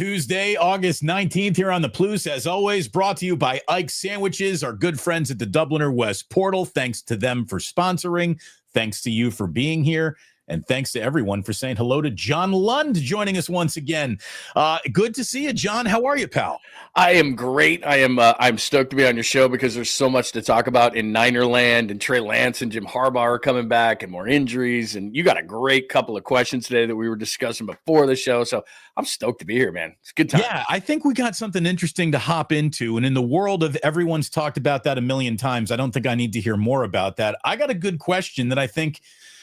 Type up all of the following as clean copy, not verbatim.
Tuesday, August 19th here on the Plus, as always, brought to you by Ike's Sandwiches, our good friends at the Dubliner West Portal. Thanks to them for sponsoring. Thanks to you for being here. And thanks to everyone for saying hello to John Lund joining us once again. Good to see you, John. How are you, pal? I am great. I'm stoked to be on your show because there's so much to talk about in Niner land, and Trey Lance and Jim Harbaugh are coming back and more injuries. And you got a great couple of questions today that we were discussing before the show. So I'm stoked to be here, man. It's a good time. Yeah, I think we got something interesting to hop into. And in the world of everyone's talked about that a million times, I don't think I need to hear more about that. I got a good question that I think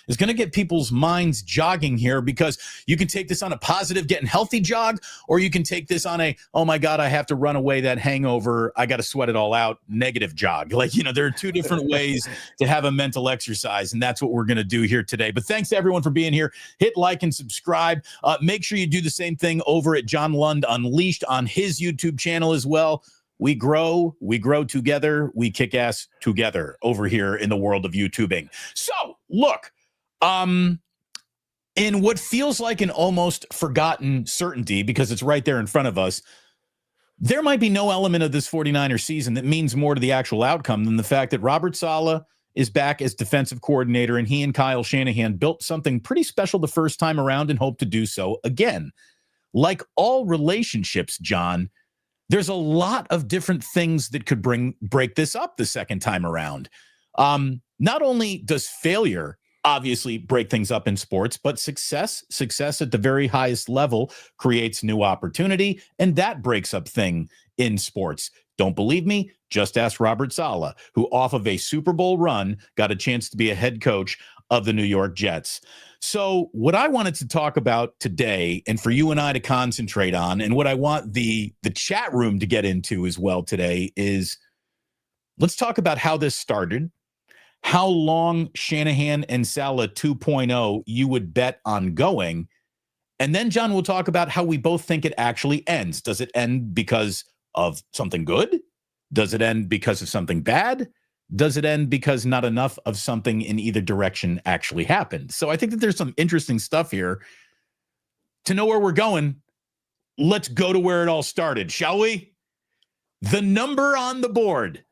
is going to get people's minds jogging here, because you can take this on a positive, getting healthy jog, or you can take this on a, oh my God, I have to run away that hangover, I got to sweat it all out, negative jog. Like, there are two different ways to have a mental exercise, and that's what we're going to do here today. But thanks to everyone for being here. Hit like and subscribe. Make sure you do the same thing over at John Lund Unleashed on his YouTube channel as well. We grow together, we kick ass together over here in the world of YouTubing. So, look, in what feels like an almost forgotten certainty, because it's right there in front of us, there might be no element of this 49er season that means more to the actual outcome than the fact that Robert Saleh is back as defensive coordinator, and he and Kyle Shanahan built something pretty special the first time around and hope to do so again. Like all relationships, John, there's a lot of different things that could break this up the second time around. Not only does failure obviously break things up in sports, but success at the very highest level creates new opportunity, and that breaks up thing in sports. Don't believe me? Just ask Robert Saleh, who off of a Super Bowl run got a chance to be a head coach of the New York Jets. So what I wanted to talk about today, and for you and I to concentrate on, and what I want the chat room to get into as well today, is let's talk about how this started, how long Shanahan and Saleh 2.0 you would bet on going. And then, John, we'll talk about how we both think it actually ends. Does it end because of something good? Does it end because of something bad? Does it end because not enough of something in either direction actually happened? So I think that there's some interesting stuff here. To know where we're going, let's go to where it all started, shall we? The number on the board,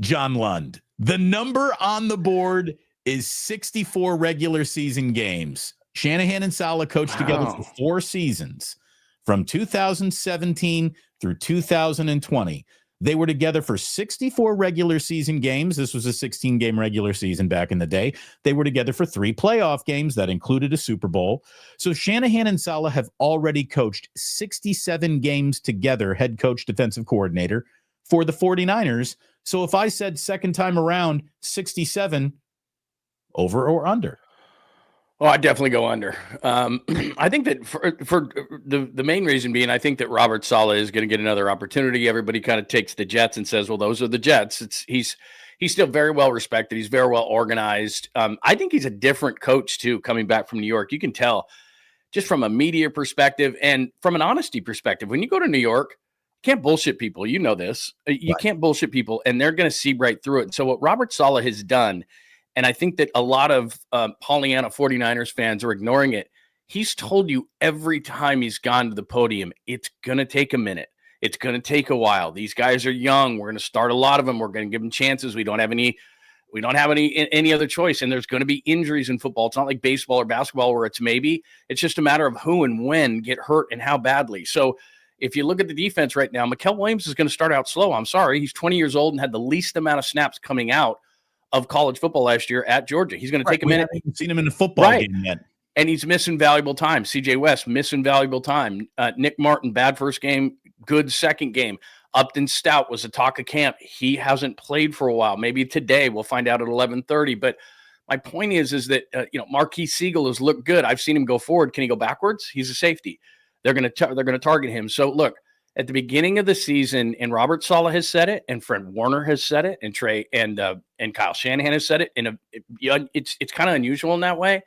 John Lund. The number on the board is 64 regular season games. Shanahan and Saleh coached together for 4 seasons, from 2017 through 2020. They were together for 64 regular season games. This was a 16-game regular season back in the day. They were together for 3 playoff games that included a Super Bowl. So Shanahan and Saleh have already coached 67 games together, head coach, defensive coordinator, for the 49ers. So if I said second time around 67, over or under? Well, I'd definitely go under. I think that for the main reason being, I think that Robert Saleh is going to get another opportunity. Everybody kind of takes the Jets and says, well, those are the Jets. He's still very well respected. He's very well organized. I think he's a different coach too, coming back from New York. You can tell just from a media perspective and from an honesty perspective. When you go to New York, can't bullshit people. You know this. You can't bullshit people, and they're going to see right through it. And so what Robert Saleh has done, and I think that a lot of Pollyanna 49ers fans are ignoring it, he's told you every time he's gone to the podium, it's going to take a minute. It's going to take a while. These guys are young. We're going to start a lot of them. We're going to give them chances. We don't have any other choice. And there's going to be injuries in football. It's not like baseball or basketball where it's maybe. It's just a matter of who and when get hurt and how badly. So if you look at the defense right now, Mikael Williams is going to start out slow. I'm sorry. He's 20 years old and had the least amount of snaps coming out of college football last year at Georgia. He's going to take a minute. We haven't seen him in a football game yet. And he's missing valuable time. CJ West missing valuable time. Nick Martin, bad first game, good second game. Upton Stout was a talk of camp. He hasn't played for a while. Maybe today we'll find out at 11:30. But my point is that Marquis Siegel has looked good. I've seen him go forward. Can he go backwards? He's a safety. They're going to target him. So look, at the beginning of the season, and Robert Saleh has said it, and Fred Warner has said it, and Trey and Kyle Shanahan has said it. And it's kind of unusual in that way,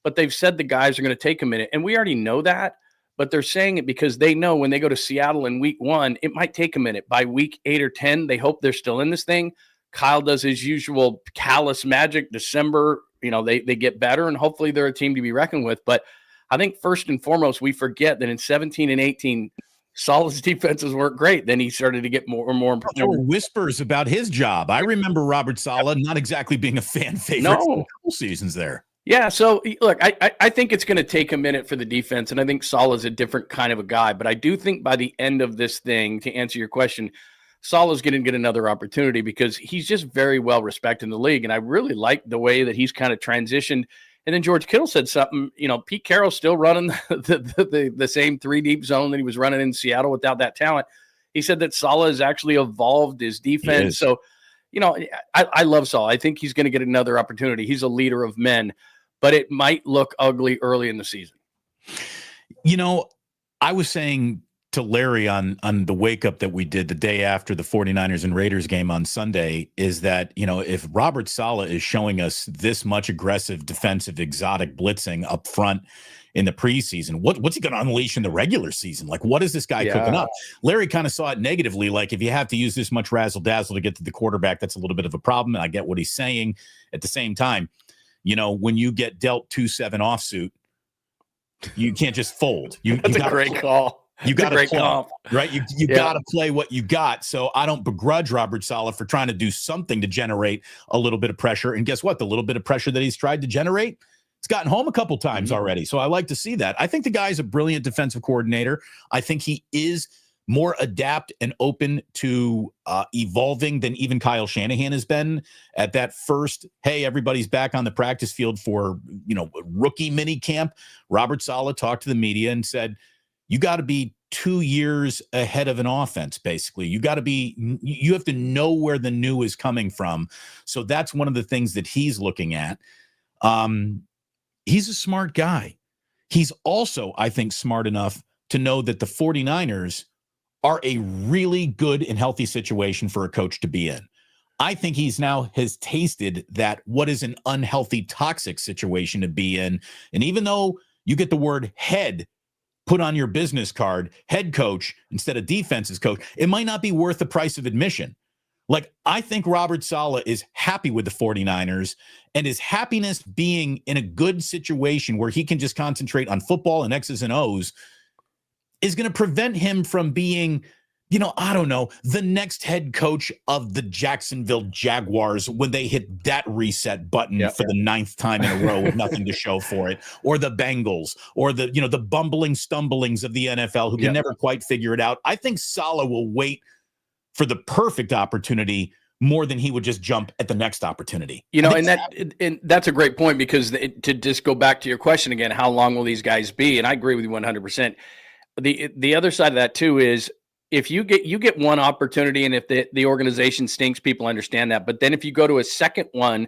but they've said the guys are going to take a minute, and we already know that. But they're saying it because they know when they go to Seattle in week 1, it might take a minute. By week 8 or 10, they hope they're still in this thing. Kyle does his usual callous magic. December, they get better, and hopefully they're a team to be reckoned with. But I think first and foremost, we forget that in 17 and 18, Saleh's defenses weren't great. Then he started to get more and more. There were whispers about his job. I remember Robert Saleh not exactly being a fan favorite for a couple seasons there. Yeah, so look, I think it's going to take a minute for the defense, and I think Saleh's a different kind of a guy. But I do think by the end of this thing, to answer your question, Saleh's going to get another opportunity because he's just very well respected in the league, and I really like the way that he's kind of transitioned. And then George Kittle said something, Pete Carroll's still running the same 3-deep zone that he was running in Seattle without that talent. He said that Saleh has actually evolved his defense. So, I love Saleh. I think he's going to get another opportunity. He's a leader of men, but it might look ugly early in the season. I was saying to Larry on the wake up that we did the day after the 49ers and Raiders game on Sunday is that, if Robert Saleh is showing us this much aggressive defensive exotic blitzing up front in the preseason, what's he going to unleash in the regular season? Like, what is this guy cooking up? Larry kind of saw it negatively. Like, if you have to use this much razzle dazzle to get to the quarterback, that's a little bit of a problem. And I get what he's saying. At the same time, when you get dealt 2-7 offsuit, you can't just fold. That's a great call. You got to play, right? You got to play what you got. So I don't begrudge Robert Saleh for trying to do something to generate a little bit of pressure. And guess what? The little bit of pressure that he's tried to generate, it's gotten home a couple times already. So I like to see that. I think the guy's a brilliant defensive coordinator. I think he is more adept and open to evolving than even Kyle Shanahan has been at that first, hey, everybody's back on the practice field for, rookie mini camp. Robert Saleh talked to the media and said, you got to be 2 years ahead of an offense, basically. You have to know where the new is coming from. So that's one of the things that he's looking at. He's a smart guy. He's also, I think, smart enough to know that the 49ers are a really good and healthy situation for a coach to be in. I think has tasted that what is an unhealthy, toxic situation to be in. And even though you get the word head put on your business card, head coach instead of defenses coach, it might not be worth the price of admission. Like, I think Robert Saleh is happy with the 49ers, and his happiness being in a good situation where he can just concentrate on football and X's and O's is going to prevent him from being, I don't know, the next head coach of the Jacksonville Jaguars when they hit that reset button for the 9th time in a row with nothing to show for it, or the Bengals, or the bumbling stumblings of the NFL who can never quite figure it out. I think Saleh will wait for the perfect opportunity more than he would just jump at the next opportunity. And that's a great point, because to just go back to your question again, how long will these guys be? And I agree with you 100%. The other side of that too is, if you get one opportunity, and if the organization stinks, people understand that. But then if you go to a second one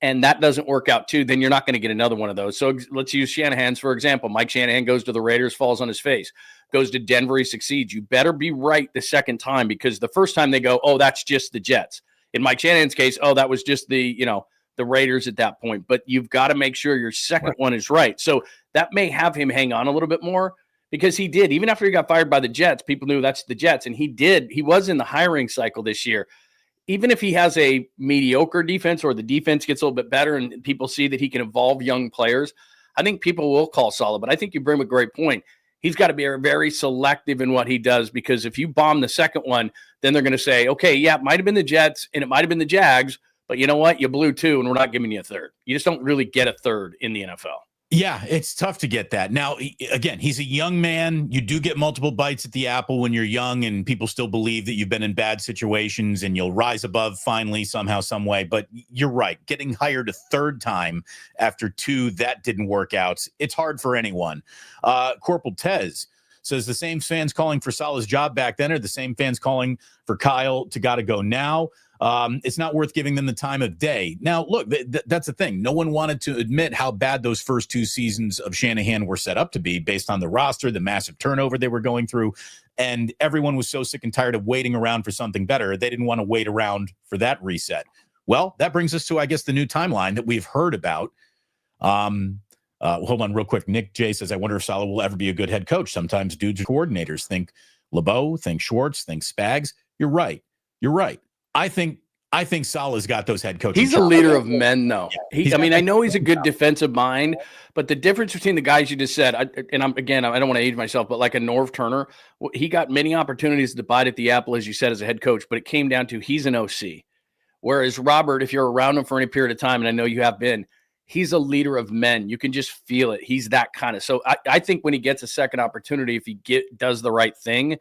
and that doesn't work out too, then you're not going to get another one of those. So let's use Shanahan's, for example. Mike Shanahan goes to the Raiders, falls on his face, goes to Denver, he succeeds. You better be right the second time, because the first time they go, oh, that's just the Jets. In Mike Shanahan's case, oh, that was just the Raiders at that point. But you've got to make sure your second one is right. So that may have him hang on a little bit more. Because he did, even after he got fired by the Jets, people knew that's the Jets. And he was in the hiring cycle this year. Even if he has a mediocre defense, or the defense gets a little bit better and people see that he can evolve young players, I think people will call Saleh. But I think you bring up a great point. He's got to be very selective in what he does, because if you bomb the second one, then they're going to say, okay, yeah, it might have been the Jets and it might have been the Jags, but you know what? You blew 2 and we're not giving you a third. You just don't really get a third in the NFL. Yeah, it's tough to get that. Now, again, he's a young man. You do get multiple bites at the apple when you're young, and people still believe that you've been in bad situations and you'll rise above finally somehow, some way. But you're right. Getting hired a third time after 2 that didn't work out, it's hard for anyone. Corporal Tez says the same fans calling for Saleh's job back then are the same fans calling for Kyle to gotta go now. It's not worth giving them the time of day. Now, look, that's the thing. No one wanted to admit how bad those first 2 seasons of Shanahan were set up to be based on the roster, the massive turnover they were going through. And everyone was so sick and tired of waiting around for something better. They didn't want to wait around for that reset. Well, that brings us to, I guess, the new timeline that we've heard about. Hold on real quick. Nick J says, I wonder if Saleh will ever be a good head coach. Sometimes dudes are coordinators. Think LeBeau, think Schwartz, think Spags. You're right. I think I think Saleh's got those head coaches. He's a leader of men, though. Yeah, I know he's a good defensive mind, but the difference between the guys you just said, I don't want to age myself, but like a Norv Turner, he got many opportunities to bite at the apple, as you said, as a head coach, but it came down to he's an OC. Whereas Robert, if you're around him for any period of time, and I know you have been, he's a leader of men. You can just feel it. He's that kind of. So I think when he gets a second opportunity, if he does the right thing,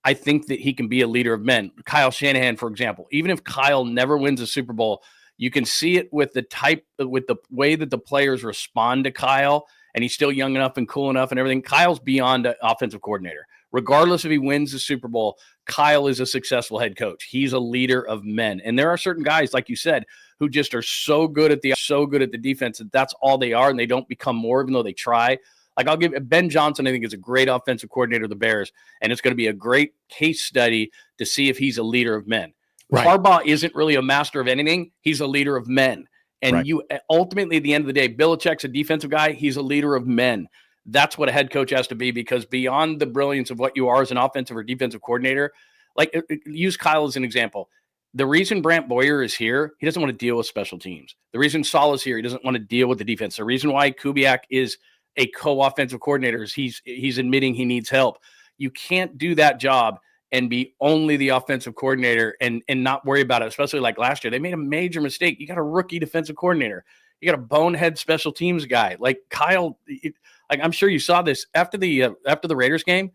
I think that he can be a leader of men. Kyle Shanahan, for example, even if Kyle never wins a Super Bowl, you can see it with the way that the players respond to Kyle, and he's still young enough and cool enough and everything. Kyle's beyond an offensive coordinator. Regardless if he wins the Super Bowl, Kyle is a successful head coach. He's a leader of men. And there are certain guys, like you said, who just are so good at the defense that that's all they are, and they don't become more, even though they try. Like I'll give Ben Johnson, I think, is a great offensive coordinator of the Bears, and it's going to be a great case study to see if he's a leader of men. Right. Harbaugh isn't really a master of anything. He's a leader of men. And you ultimately, at the end of the day, Belichick's a defensive guy. He's a leader of men. That's what a head coach has to be, because beyond the brilliance of what you are as an offensive or defensive coordinator, like use Kyle as an example. The reason Brant Boyer is here, he doesn't want to deal with special teams. The reason Saul is here, he doesn't want to deal with the defense. The reason why Kubiak is a co-offensive coordinator is he's admitting he needs help. You can't do that job and be only the offensive coordinator and not worry about it, especially like last year. They made a major mistake. You got a rookie defensive coordinator. You got a bonehead special teams guy. Like Kyle, like I'm sure you saw this after the Raiders game.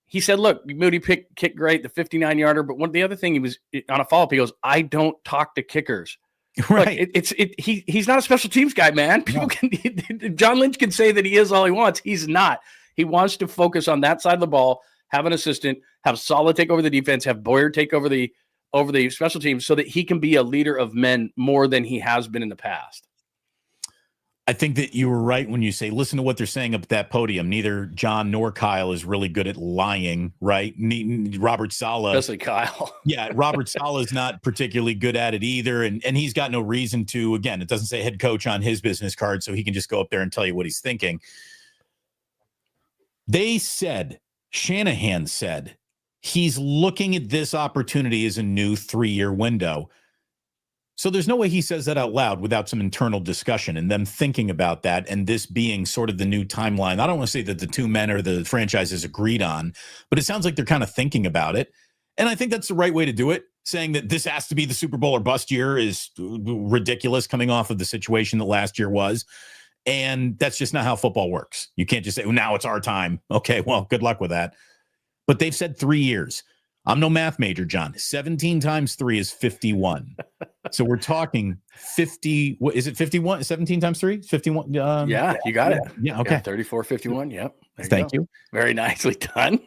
He said, look, Moody kicked great, the 59-yarder. But the other thing, he was on a follow-up, he goes, I don't talk to kickers. Right. Like he's not a special teams guy, man. People can John Lynch can say that he is all he wants. He's not. He wants to focus on that side of the ball, have an assistant, have Saleh take over the defense, have Boyer take over the special teams, so that he can be a leader of men more than he has been in the past. I think that you were right when you say, listen to what they're saying up at that podium. Neither John nor Kyle is really good at lying, right? Robert Saleh. Especially Kyle. Yeah, Robert Saleh is not particularly good at it either. And he's got no reason to. Again, it doesn't say head coach on his business card, so he can just go up there and tell you what he's thinking. They said, Shanahan said, he's looking at this opportunity as a new 3-year window. So there's no way he says that out loud without some internal discussion and them thinking about that, and this being sort of the new timeline. I don't want to say that the two men or the franchises agreed on, but it sounds like they're kind of thinking about it. And I think that's the right way to do it. Saying that this has to be the Super Bowl or bust year is ridiculous, coming off of the situation that last year was. And that's just not how football works. You can't just say, well, now it's our time. Okay, well, good luck with that. But they've said 3 years. I'm no math major, John. 17 times 3 is 51. So we're talking 50. What is it? 51? 17 times 3? 51. Yeah, you got it. Yeah. Okay. Yeah, 34, 51. Yep. Thank you. Very nicely done.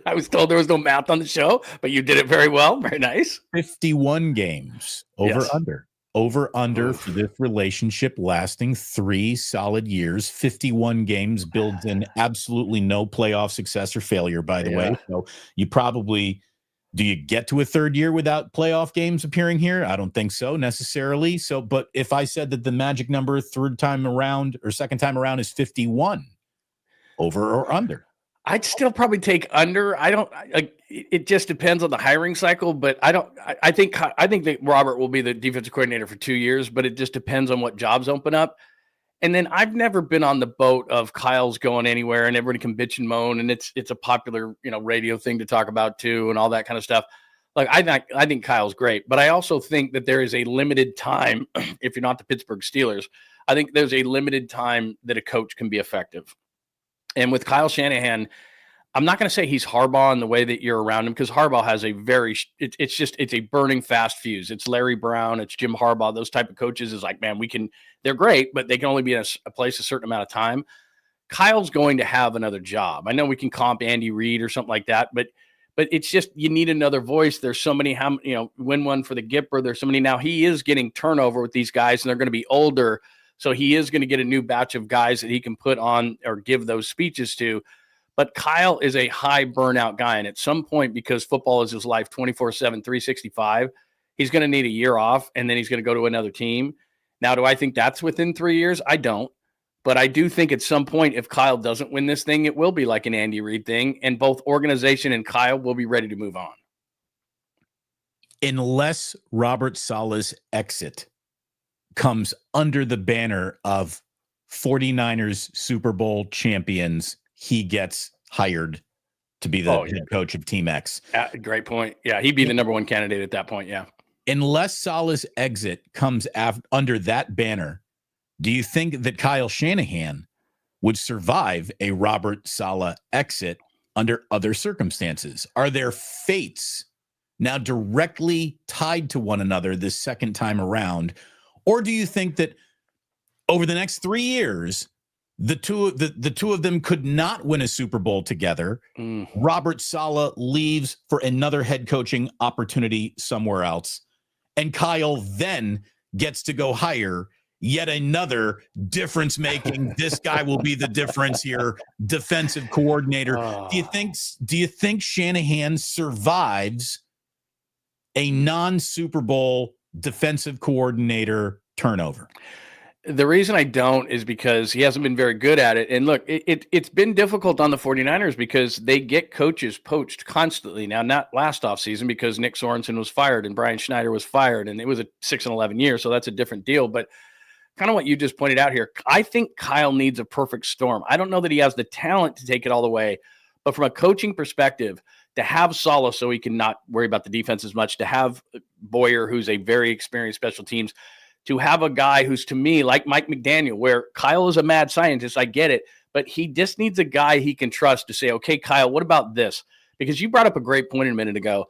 I was told there was no math on the show, but you did it very well. Very nice. 51 games over under for this relationship lasting 3 solid years. 51 games builds in absolutely no playoff success or failure, by the way. So you probably, do you get to a third year without playoff games appearing here? I don't think so necessarily. So, but if I said that the magic number second time around is 51, over or under? I'd still probably take under. It just depends on the hiring cycle, but I think that Robert will be the defensive coordinator for 2 years, but it just depends on what jobs open up. And then I've never been on the boat of Kyle's going anywhere and everybody can bitch and moan, and it's a popular, radio thing to talk about too, and all that kind of stuff. Like I think Kyle's great, but I also think that there is a limited time. If you're not the Pittsburgh Steelers, I think there's a limited time that a coach can be effective. And with Kyle Shanahan, I'm not going to say he's Harbaugh in the way that you're around him, because Harbaugh has it's a burning fast fuse. It's Larry Brown, it's Jim Harbaugh. Those type of coaches is like, man, they're great, but they can only be in a place a certain amount of time. Kyle's going to have another job. I know we can comp Andy Reid or something like that, but it's just, you need another voice. There's so many, win one for the Gipper. There's so many. Now he is getting turnover with these guys, and they're going to be older. So he is going to get a new batch of guys that he can put on or give those speeches to. But Kyle is a high burnout guy. And at some point, because football is his life 24/7, 365, he's going to need a year off, and then he's going to go to another team. Now, do I think that's within 3 years? I don't. But I do think at some point, if Kyle doesn't win this thing, it will be like an Andy Reid thing, and both organization and Kyle will be ready to move on. unless Robert Saleh's exit comes under the banner of 49ers Super Bowl champions, he gets hired to be the head coach of Team X. Great point. Yeah, he'd be the number one candidate at that point, yeah. Unless Saleh's exit comes under that banner, do you think that Kyle Shanahan would survive a Robert Saleh exit under other circumstances? Are their fates now directly tied to one another this second time around? Or do you think that over the next 3 years, the two of them could not win a Super Bowl together? Robert Saleh leaves for another head coaching opportunity somewhere else, and Kyle then gets to go hire yet another difference-making, this guy will be the difference here, defensive coordinator. Do you think Shanahan survives a non-Super Bowl defensive coordinator turnover? The reason I don't is because he hasn't been very good at it. And look, it's been difficult on the 49ers because they get coaches poached constantly. Now, not last offseason because Nick Sorensen was fired and Brian Schneider was fired, and it was a 6-11 year, so that's a different deal. But kind of what you just pointed out here, I think Kyle needs a perfect storm. I don't know that he has the talent to take it all the way, but from a coaching perspective, to have Saleh so he can not worry about the defense as much, to have Boyer, who's a very experienced special teams, to have a guy who's, to me, like Mike McDaniel, where Kyle is a mad scientist, I get it, but he just needs a guy he can trust to say, okay, Kyle, what about this? Because you brought up a great point a minute ago.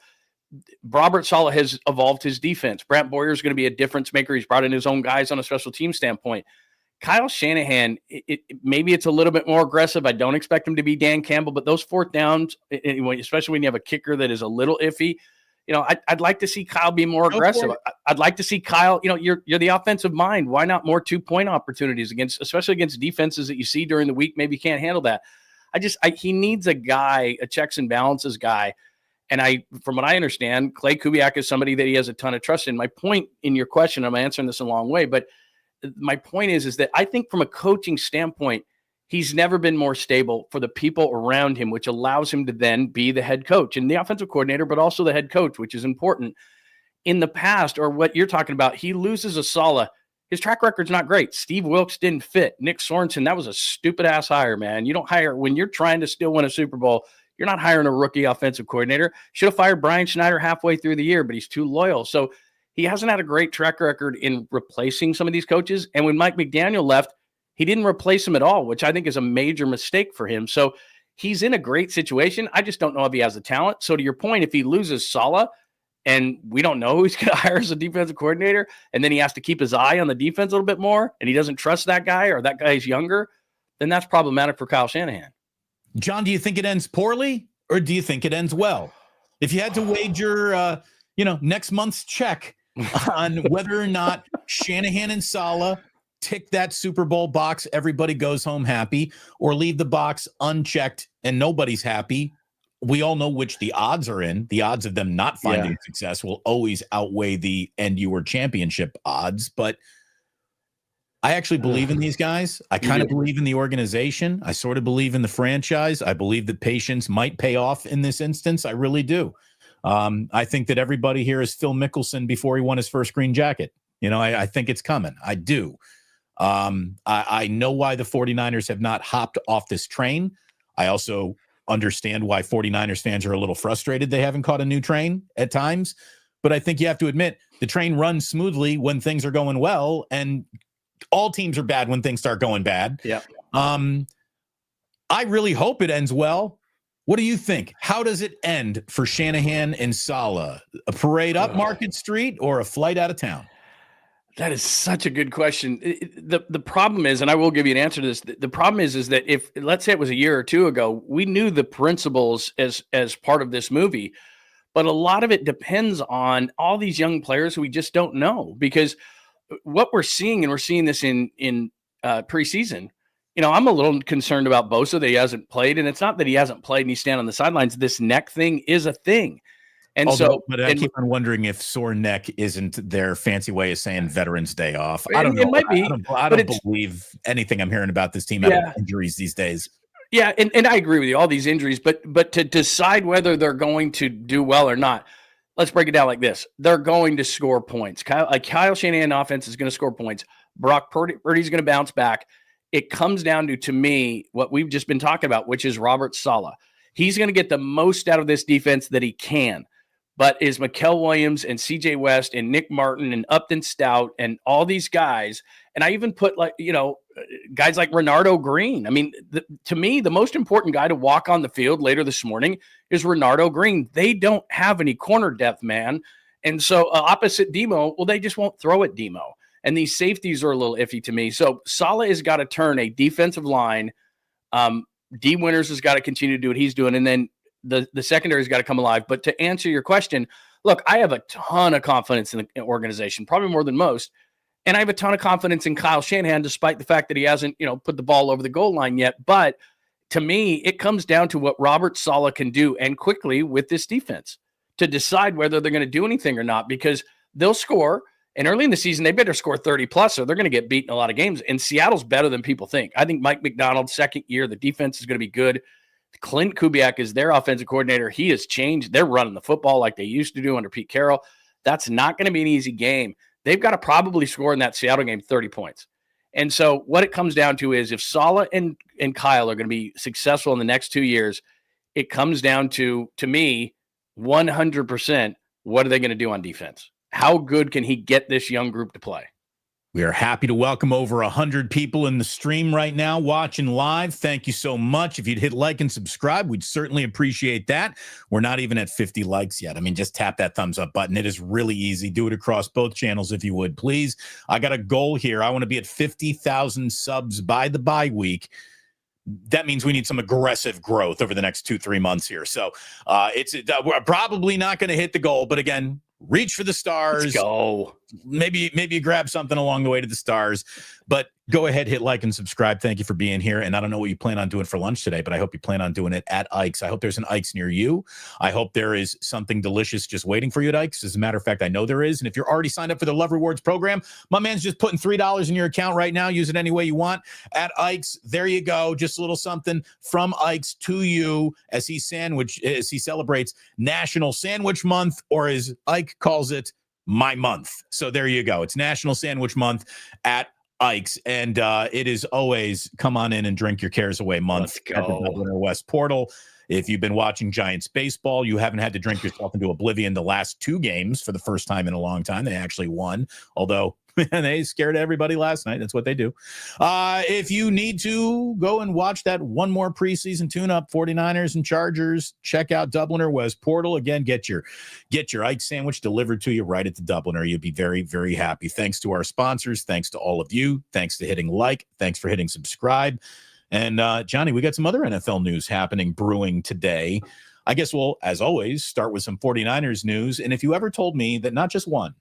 Robert Saleh has evolved his defense. Brant Boyer is going to be a difference maker. He's brought in his own guys on a special team standpoint. Kyle Shanahan, maybe it's a little bit more aggressive. I don't expect him to be Dan Campbell, but those fourth downs, especially when you have a kicker that is a little iffy, I'd like to see Kyle be more aggressive. I'd like to see Kyle, you're the offensive mind. Why not more 2-point opportunities especially against defenses that you see during the week? Maybe you can't handle that. He needs a guy, a checks and balances guy. And from what I understand, Clay Kubiak is somebody that he has a ton of trust in. My point in your question, I'm answering this a long way, but my point is that I think from a coaching standpoint, he's never been more stable for the people around him, which allows him to then be the head coach and the offensive coordinator, but also the head coach, which is important. In the past, or what you're talking about, he loses a Saleh. His track record's not great. Steve Wilkes didn't fit. Nick Sorensen, that was a stupid-ass hire, man. You don't hire – when you're trying to still win a Super Bowl, you're not hiring a rookie offensive coordinator. Should have fired Brian Schneider halfway through the year, but he's too loyal. So he hasn't had a great track record in replacing some of these coaches. And when Mike McDaniel left, he didn't replace him at all, which I think is a major mistake for him. So he's in a great situation. I just don't know if he has the talent. So to your point, if he loses Saleh and we don't know who he's going to hire as a defensive coordinator, and then he has to keep his eye on the defense a little bit more, and he doesn't trust that guy or that guy's younger, then that's problematic for Kyle Shanahan. John, do you think it ends poorly or do you think it ends well? If you had to wager, next month's check on whether or not Shanahan and Saleh tick that Super Bowl box, everybody goes home happy, or leave the box unchecked and nobody's happy, we all know which the odds are in. The odds of them not finding success will always outweigh the end you were championship odds. But I actually believe in these guys. I kind of believe in the organization. I sort of believe in the franchise. I believe that patience might pay off in this instance. I really do. I think that everybody here is Phil Mickelson before he won his first green jacket. I think it's coming. I do. I know why the 49ers have not hopped off this train. I also understand why 49ers fans are a little frustrated they haven't caught a new train at times. But I think you have to admit the train runs smoothly when things are going well, and all teams are bad when things start going bad. Yeah. I really hope it ends well. What do you think? How does it end for Shanahan and Saleh? A parade up Market Street or a flight out of town? That is such a good question. The problem is, and I will give you an answer to this, the problem is that if, let's say it was a year or two ago, we knew the principles as part of this movie, but a lot of it depends on all these young players who we just don't know, because what we're seeing, and we're seeing this in preseason, I'm a little concerned about Bosa that he hasn't played, and it's not that he hasn't played and he's standing on the sidelines. This neck thing is a thing. And but I keep on wondering if sore neck isn't their fancy way of saying Veterans Day off. I don't know. It might be. I don't believe anything I'm hearing about this team having injuries these days. Yeah, and I agree with you, all these injuries, but to decide whether they're going to do well or not, let's break it down like this. They're going to score points. Kyle Shanahan offense is going to score points. Brock Purdy's going to bounce back. It comes down to me, what we've just been talking about, which is Robert Saleh. He's going to get the most out of this defense that he can. But is Mikael Williams and CJ West and Nick Martin and Upton Stout and all these guys, and I even put guys like Renardo Green. I mean, to me, the most important guy to walk on the field later this morning is Renardo Green. They don't have any corner depth, man. And so opposite Demo, well, they just won't throw at Demo. And these safeties are a little iffy to me. So Saleh has got to turn a defensive line. D. Winters has got to continue to do what he's doing. And then the secondary's got to come alive. But to answer your question, look, I have a ton of confidence in the organization, probably more than most. And I have a ton of confidence in Kyle Shanahan, despite the fact that he hasn't, put the ball over the goal line yet. But to me, it comes down to what Robert Saleh can do and quickly with this defense to decide whether they're going to do anything or not, because they'll score. And early in the season, they better score 30 plus, or they're going to get beaten a lot of games. And Seattle's better than people think. I think Mike McDonald's second year, the defense is going to be good. Clint Kubiak is their offensive coordinator. He has changed. They're running the football like they used to do under Pete Carroll. That's not going to be an easy game. They've got to probably score in that Seattle game 30 points. And so what it comes down to is if Saleh and Kyle are going to be successful in the next 2 years, it comes down to me, 100%, what are they going to do on defense? How good can he get this young group to play? We are happy to welcome over 100 people in the stream right now watching live. Thank you so much. If you'd hit like and subscribe, we'd certainly appreciate that. We're not even at 50 likes yet. I mean, just tap that thumbs up button. It is really easy. Do it across both channels if you would, please. I got a goal here. I want to be at 50,000 subs by the bye week. That means we need some aggressive growth over the next 2-3 months here. So we're probably not going to hit the goal, but again, reach for the stars. Let's go. Maybe you grab something along the way to the stars, but go ahead, hit like and subscribe. Thank you for being here. And I don't know what you plan on doing for lunch today, but I hope you plan on doing it at Ike's. I hope there's an Ike's near you. I hope there is something delicious just waiting for you at Ike's. As a matter of fact, I know there is. And if you're already signed up for the Love Rewards program, my man's just putting $3 in your account right now. Use it any way you want at Ike's. There you go. Just a little something from Ike's to you as he celebrates National Sandwich Month, or as Ike calls it, my month. So there you go. It's National Sandwich Month at Ike's, and it is always come on in and drink your cares away month at the Dublin West portal. If you've been watching Giants baseball, you haven't had to drink yourself into oblivion the last 2 games for the first time in a long time. They actually won, although they scared everybody last night. That's what they do. If you need to go and watch that one more preseason tune-up, 49ers and Chargers, check out Dubliner West portal. Again, get your Ike sandwich delivered to you right at the Dubliner. You'll be very, very happy. Thanks to our sponsors. Thanks to all of you. Thanks to hitting like. Thanks for hitting subscribe. And Johnny, we got some other NFL news brewing today. I guess we'll, as always, start with some 49ers news. And if you ever told me that not just one,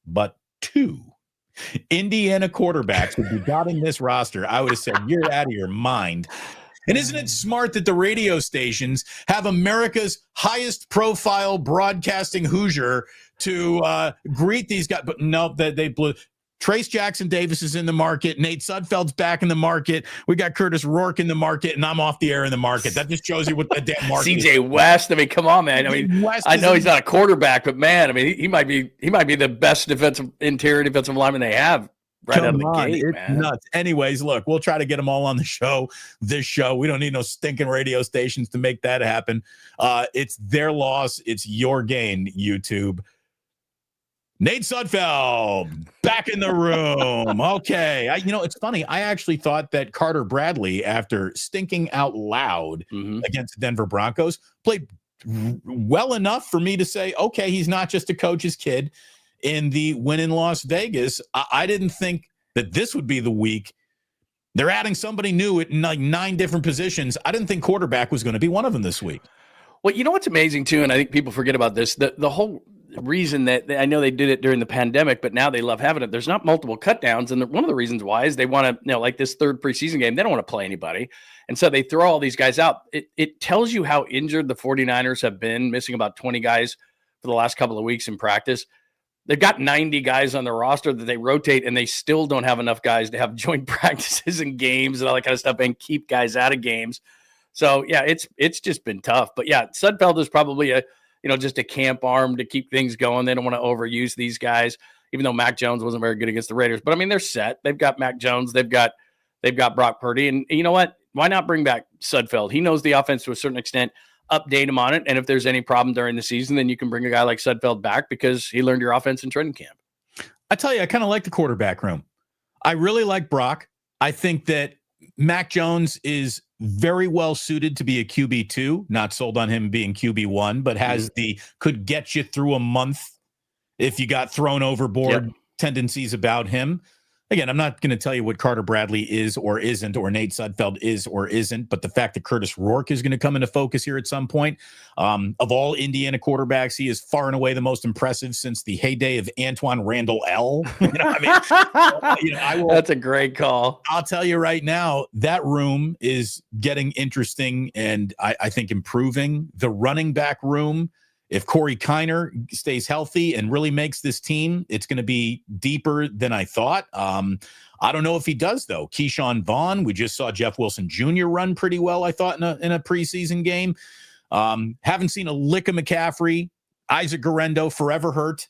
but 2 Indiana quarterbacks would be dotting this roster, I would have said, you're out of your mind. And isn't it smart that the radio stations have America's highest profile broadcasting Hoosier to greet these guys? But no, they blew. Trace Jackson Davis is in the market. Nate Sudfeld's back in the market. We got Curtis Rourke in the market, and I'm off the air in the market. That just shows you what the damn market CJ is. West. I mean, come on, man. I mean, I know he's not a quarterback, but man, I mean, he might be the best interior defensive lineman they have right out of the gate, it's man. Nuts. Anyways, look, we'll try to get them all on the show. This show, we don't need no stinking radio stations to make that happen. It's their loss. It's your gain, YouTube. Nate Sudfeld back in the room. Okay. It's funny. I actually thought that Carter Bradley, after stinking out loud against the Denver Broncos, played well enough for me to say, okay, he's not just a coach's kid in the win in Las Vegas. I didn't think that this would be the week. They're adding somebody new at like 9 different positions. I didn't think quarterback was going to be one of them this week. Well, you know what's amazing too, and I think people forget about this, the whole reason that I know they did it during the pandemic, but now they love having it. There's not multiple cutdowns. And one of the reasons why is they want to, like this 3rd preseason game, they don't want to play anybody. And so they throw all these guys out. It tells you how injured the 49ers have been, missing about 20 guys for the last couple of weeks in practice. They've got 90 guys on their roster that they rotate, and they still don't have enough guys to have joint practices and games and all that kind of stuff and keep guys out of games. So yeah, it's just been tough, but yeah, Sudfeld is probably just a camp arm to keep things going. They don't want to overuse these guys, even though Mac Jones wasn't very good against the Raiders. But I mean, they're set. They've got Mac Jones. They've got Brock Purdy. And you know what? Why not bring back Sudfeld? He knows the offense to a certain extent. Update him on it. And if there's any problem during the season, then you can bring a guy like Sudfeld back because he learned your offense in training camp. I tell you, I kind of like the quarterback room. I really like Brock. I think that Mac Jones is very well suited to be a QB2, not sold on him being QB1, but has could get you through a month if you got thrown overboard tendencies about him. Again, I'm not going to tell you what Carter Bradley is or isn't, or Nate Sudfeld is or isn't, but the fact that Curtis Rourke is going to come into focus here at some point. Of all Indiana quarterbacks, he is far and away the most impressive since the heyday of Antoine Randall L. That's a great call. I'll tell you right now, that room is getting interesting and I think improving. The running back room, if Corey Kiner stays healthy and really makes this team, it's going to be deeper than I thought. I don't know if he does, though. Keyshawn Vaughn, we just saw Jeff Wilson Jr. run pretty well, I thought, in a preseason game. Haven't seen a lick of McCaffrey. Isaac Guerrero, forever hurt.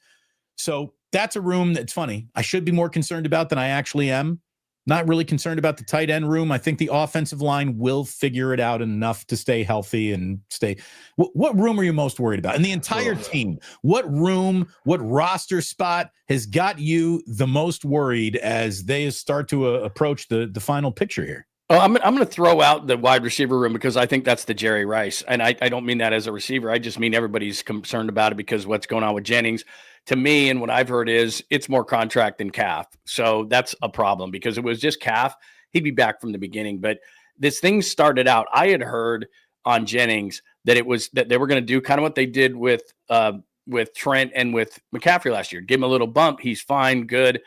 So that's a room that's funny. I should be more concerned about than I actually am. Not really concerned about the tight end room. I think the offensive line will figure it out enough to stay healthy and stay. What room are you most worried about? And the entire team, what room, what roster spot has got you the most worried as they start to approach the final picture here? Oh, I'm going to throw out the wide receiver room because I think that's the Jerry Rice. And I don't mean that as a receiver. I just mean everybody's concerned about it because what's going on with Jennings. To me, and what I've heard is it's more contract than calf. So that's a problem because it was just calf. He'd be back from the beginning. But this thing started out, I had heard on Jennings that that they were going to do kind of what they did with Trent and with McCaffrey last year. Give him a little bump. He's fine, good.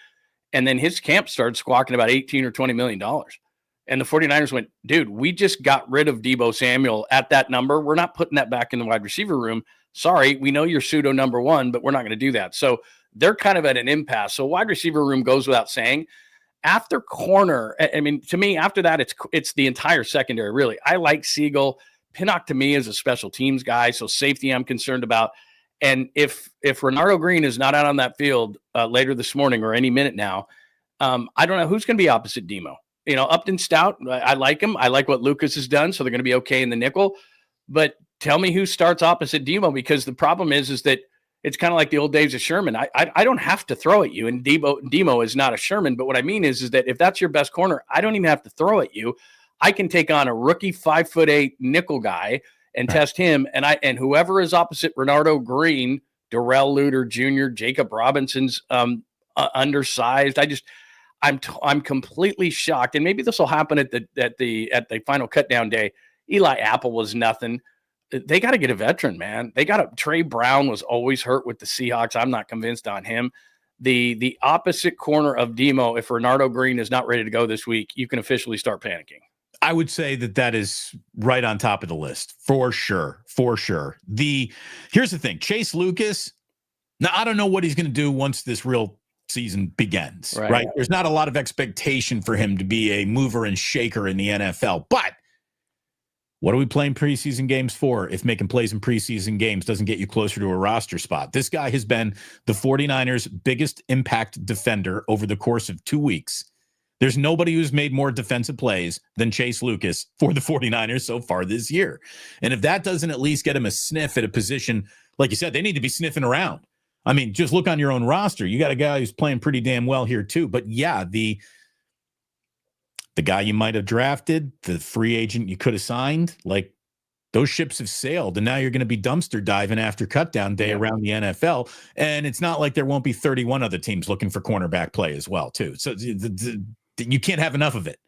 And then his camp started squawking about $18 or $20 million. And the 49ers went, dude, we just got rid of Deebo Samuel at that number. We're not putting that back in the wide receiver room. Sorry, we know you're pseudo number one, but we're not going to do that. So they're kind of at an impasse. So wide receiver room goes without saying. After corner, I mean, to me, after that, it's the entire secondary, really. I like Siegel. Pinnock, to me, is a special teams guy, so safety I'm concerned about. And if Renardo Green is not out on that field later this morning or any minute now, I don't know who's going to be opposite Demo. Upton Stout, I like him. I like what Lucas has done, so they're going to be okay in the nickel. But tell me who starts opposite Demo, because the problem is that it's kind of like the old days of Sherman. I don't have to throw at you, and Demo is not a Sherman. But what I mean is that if that's your best corner, I don't even have to throw at you. I can take on a rookie 5'8" nickel guy and test him, and whoever is opposite Renardo Green, Darrell Luter Jr., Jacob Robinson's undersized. I'm completely shocked, and maybe this will happen at the final cutdown day. Eli Apple was nothing. They got to get a veteran, man. Trey Brown was always hurt with the Seahawks. I'm not convinced on him. The opposite corner of Demo, if Renardo Green is not ready to go this week, you can officially start panicking. I would say that is right on top of the list for sure. For sure. Here's the thing. Chase Lucas. Now, I don't know what he's going to do once this real season begins, right? There's not a lot of expectation for him to be a mover and shaker in the NFL, but what are we playing preseason games for if making plays in preseason games doesn't get you closer to a roster spot? This guy has been the 49ers' biggest impact defender over the course of 2 weeks. There's nobody who's made more defensive plays than Chase Lucas for the 49ers so far this year. And if that doesn't at least get him a sniff at a position, like you said, they need to be sniffing around. I mean, just look on your own roster. You got a guy who's playing pretty damn well here too. But yeah, the guy you might have drafted, the free agent you could have signed, like those ships have sailed, and now you're going to be dumpster diving after cutdown day around the NFL. And it's not like there won't be 31 other teams looking for cornerback play as well too. So you can't have enough of it.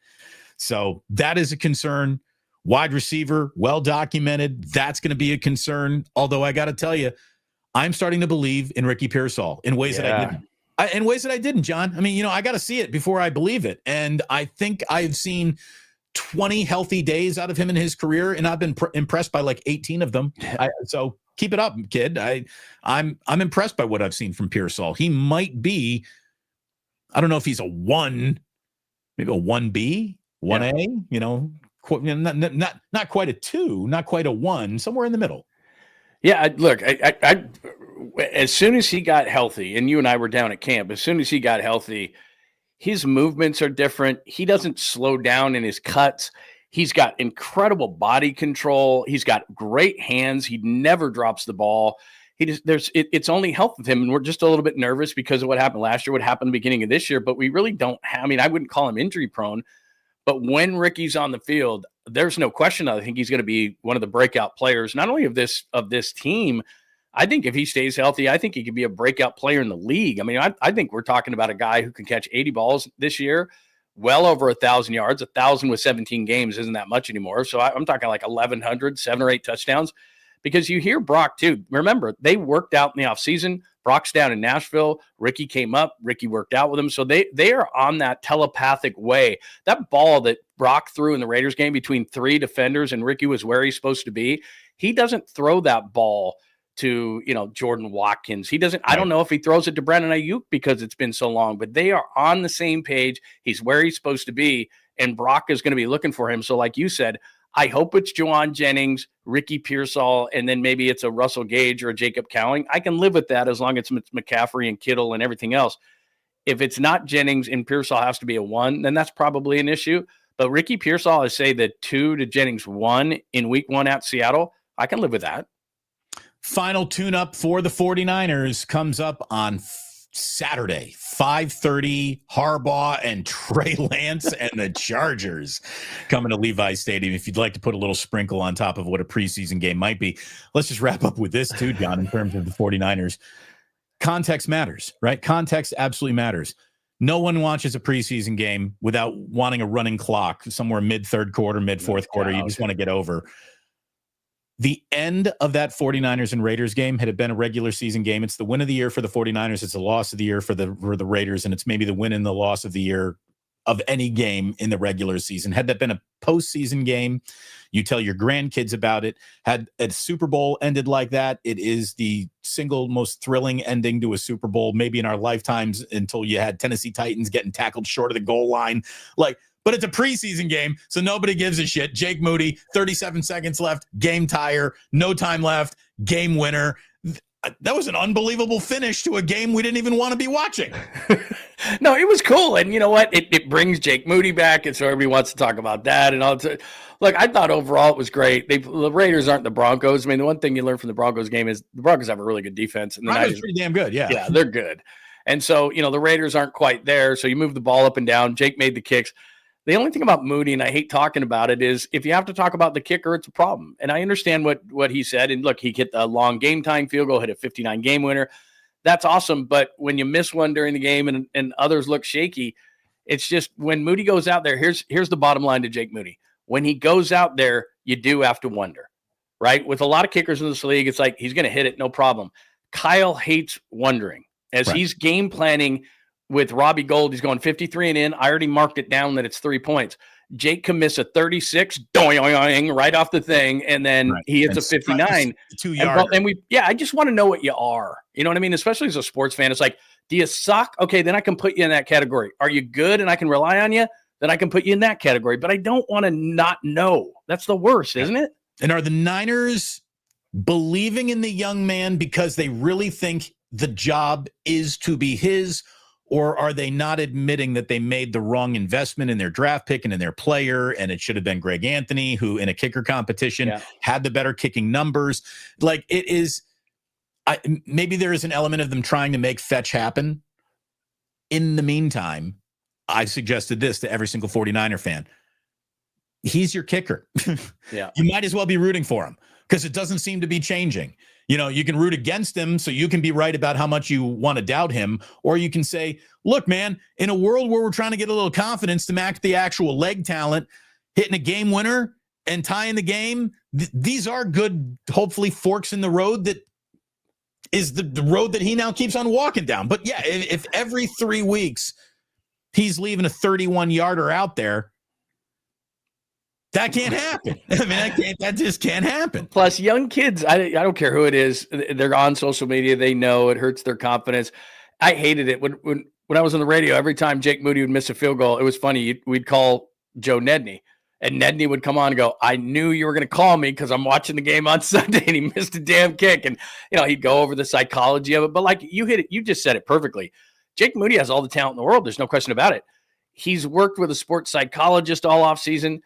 So that is a concern. Wide receiver, well documented. That's going to be a concern. Although I got to tell you, I'm starting to believe in Ricky Pearsall in ways that I didn't. John. I mean, I got to see it before I believe it. And I think I've seen 20 healthy days out of him in his career, and I've been impressed by like 18 of them. So keep it up, kid. I'm impressed by what I've seen from Pearsall. He might be, I don't know if he's a 1, maybe a 1B, 1A, not quite a 2, not quite a 1, somewhere in the middle. Yeah, as soon as he got healthy, and you and I were down at camp, as soon as he got healthy, his movements are different. He doesn't slow down in his cuts. He's got incredible body control. He's got great hands. He never drops the ball. It's only helped with him. And we're just a little bit nervous because of what happened last year, what happened at the beginning of this year, but we really don't have, I mean, I wouldn't call him injury prone, but when Ricky's on the field, there's no question. I think he's going to be one of the breakout players, not only of this team. I think if he stays healthy, I think he could be a breakout player in the league. I mean, I think we're talking about a guy who can catch 80 balls this year, well over 1,000 yards. 1,000 with 17 games isn't that much anymore. So I'm talking like 1,100, 7 or 8 touchdowns. Because you hear Brock too. Remember, they worked out in the offseason. Brock's down in Nashville. Ricky came up. Ricky worked out with him. So they are on that telepathic way. That ball that Brock threw in the Raiders game between 3 defenders and Ricky was where he's supposed to be. He doesn't throw that ball to, Jordan Watkins. He doesn't, I don't know if he throws it to Brandon Ayuk because it's been so long, but they are on the same page. He's where he's supposed to be, and Brock is going to be looking for him. So like you said, I hope it's Juwan Jennings, Ricky Pearsall, and then maybe it's a Russell Gage or a Jacob Cowing. I can live with that as long as it's McCaffrey and Kittle and everything else. If it's not Jennings and Pearsall has to be a 1, then that's probably an issue. But Ricky Pearsall, I say the 2 to Jennings 1 in week 1 at Seattle, I can live with that. Final tune-up for the 49ers comes up on Saturday, 5:30. Harbaugh and Trey Lance and the Chargers coming to Levi's Stadium. If you'd like to put a little sprinkle on top of what a preseason game might be, let's just wrap up with this too, John, in terms of the 49ers. Context matters, right? Context absolutely matters. No one watches a preseason game without wanting a running clock somewhere mid-third quarter, mid-fourth quarter. You just want to get over. The end of that 49ers and Raiders game, had it been a regular season game, it's the win of the year for the 49ers. It's the loss of the year for the Raiders, and it's maybe the win and the loss of the year of any game in the regular season. Had that been a postseason game, you tell your grandkids about it. Had a Super Bowl ended like that, it is the single most thrilling ending to a Super Bowl, maybe in our lifetimes, until you had Tennessee Titans getting tackled short of the goal line. But it's a preseason game, so nobody gives a shit. Jake Moody, 37 seconds left, game tire, no time left, game winner. That was an unbelievable finish to a game we didn't even want to be watching. No, it was cool. And you know what? It brings Jake Moody back, and so everybody wants to talk about that. And all. Look, I thought overall it was great. The Raiders aren't the Broncos. I mean, the one thing you learn from the Broncos game is the Broncos have a really good defense. And the Broncos pretty damn good, yeah. Yeah, they're good. And so, the Raiders aren't quite there. So you move the ball up and down. Jake made the kicks. The only thing about Moody, and I hate talking about it, is if you have to talk about the kicker, it's a problem. And I understand what he said. And look, he hit the long game time field goal, hit a 59 game winner. That's awesome. But when you miss one during the game and others look shaky, it's just when Moody goes out there, here's the bottom line to Jake Moody. When he goes out there, you do have to wonder, right? With a lot of kickers in this league, it's like he's going to hit it, no problem. Kyle hates wondering. As he's game planning with Robbie Gold, he's going 53 and in. I already marked it down that it's 3 points. Jake can miss a 36 right off the thing, and then he hits a 59. 2 yards. And I just want to know what you are. You know what I mean? Especially as a sports fan, it's like, do you suck? Okay, then I can put you in that category. Are you good and I can rely on you? Then I can put you in that category. But I don't want to not know. That's the worst, isn't it? And are the Niners believing in the young man because they really think the job is to be his? Or are they not admitting that they made the wrong investment in their draft pick and in their player, and it should have been Greg Anthony, who in a kicker competition had the better kicking numbers? Like, it is, maybe there is an element of them trying to make fetch happen. In the meantime, I've suggested this to every single 49er fan. He's your kicker. You might as well be rooting for him because it doesn't seem to be changing. You can root against him so you can be right about how much you want to doubt him, or you can say, look, man, in a world where we're trying to get a little confidence to match the actual leg talent, hitting a game winner and tying the game, these are good, hopefully, forks in the road that is the road that he now keeps on walking down. But yeah, if every 3 weeks he's leaving a 31-yarder out there, that can't happen. I mean, that just can't happen. Plus, young kids, I don't care who it is, they're on social media. They know it hurts their confidence. I hated it. When I was on the radio, every time Jake Moody would miss a field goal, it was funny. We'd call Joe Nedney, And Nedney would come on and go, I knew you were going to call me because I'm watching the game on Sunday, and he missed a damn kick. And, he'd go over the psychology of it. But like you hit it, you just said it perfectly. Jake Moody has all the talent in the world. There's no question about it. He's worked with a sports psychologist all offseason.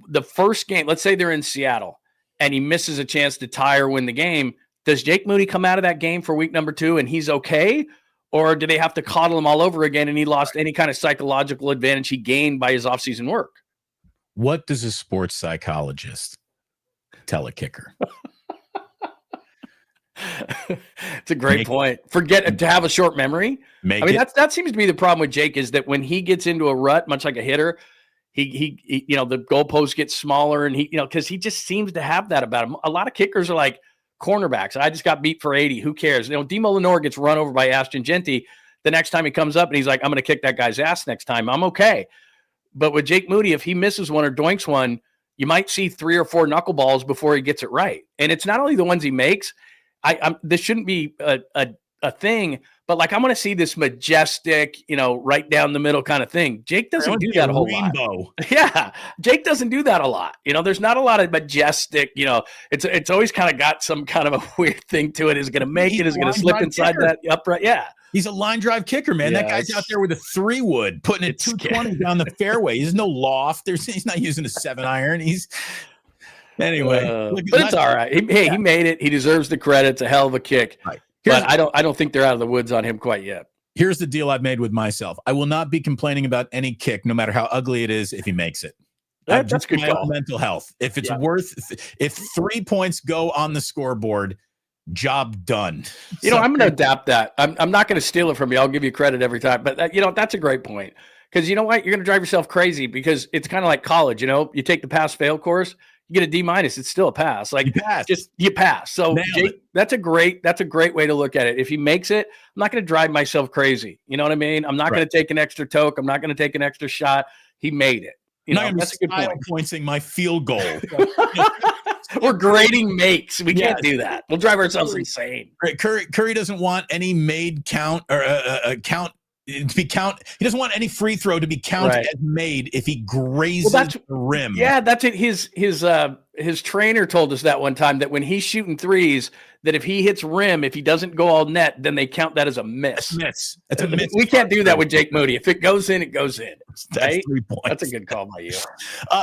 The first game, let's say they're in Seattle, and he misses a chance to tie or win the game. Does Jake Moody come out of that game for week number 2 and he's okay? Or do they have to coddle him all over again and he lost any kind of psychological advantage he gained by his offseason work? What does a sports psychologist tell a kicker? It's a great point. Forget to have a short memory. That seems to be the problem with Jake, is that when he gets into a rut, much like a hitter, he the goalpost gets smaller, and because he just seems to have that about him. A lot of kickers are like cornerbacks. I just got beat for 80. Who cares? Demo Lenore gets run over by Ashton Genty. The next time he comes up and he's like, I'm going to kick that guy's ass next time. I'm okay. But with Jake Moody, if he misses one or doinks one, you might see 3 or 4 knuckleballs before he gets it right. And it's not only the ones he makes. This shouldn't be a thing, but like, I want to see this majestic, right down the middle kind of thing. Jake doesn't do that a whole lot. Yeah. Jake doesn't do that a lot. There's not a lot of majestic, it's always kind of got some kind of a weird thing to it. Is going to make it, is going to slip inside that upright. Yeah. He's a line drive kicker, man. Yes. That guy's out there with a 3-wood, putting it 220 down the fairway. He's no loft. He's not using a 7-iron. Anyway, but it's all right. He made it. He deserves the credit. It's a hell of a kick. Right. But I don't think they're out of the woods on him quite yet. Here's the deal I've made with myself. I will not be complaining about any kick, no matter how ugly it is, if he makes it. That's good call. Mental health. If it's if 3 points go on the scoreboard, job done. I'm going to adapt that. I'm not going to steal it from you. I'll give you credit every time. But that's a great point. Because you know what? You're going to drive yourself crazy, because it's kind of like college. You take the pass-fail course, you get a D-. It's still a pass. Like, you pass. So Jake, that's a great way to look at it. If he makes it, I'm not going to drive myself crazy. You know what I mean? I'm not going to take an extra toke. I'm not going to take an extra shot. He made it. That's a good point. Pointing my field goal. We're grading makes. We can't do that. We'll drive ourselves insane. Curry doesn't want any made count or count to be count. He doesn't want any free throw to be counted as made if he grazes the rim. Yeah, that's it. His trainer told us that one time, that when he's shooting threes, that if he hits rim, if he doesn't go all net, then they count that as a miss. That's a miss. We can't do that with Jake Moody. If it goes in, it goes in. That's 3 points. That's a good call by you.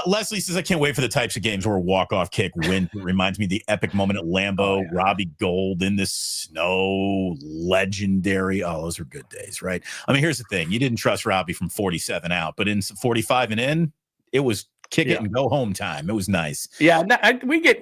Leslie says, I can't wait for the types of games where a walk-off kick win. It reminds me of the epic moment at Lambeau. Robbie Gould in the snow. Legendary. Oh, those were good days, right? I mean, here's the thing. You didn't trust Robbie from 47 out, but in 45 and in, it was kick it and go home time. It was nice. Yeah, we get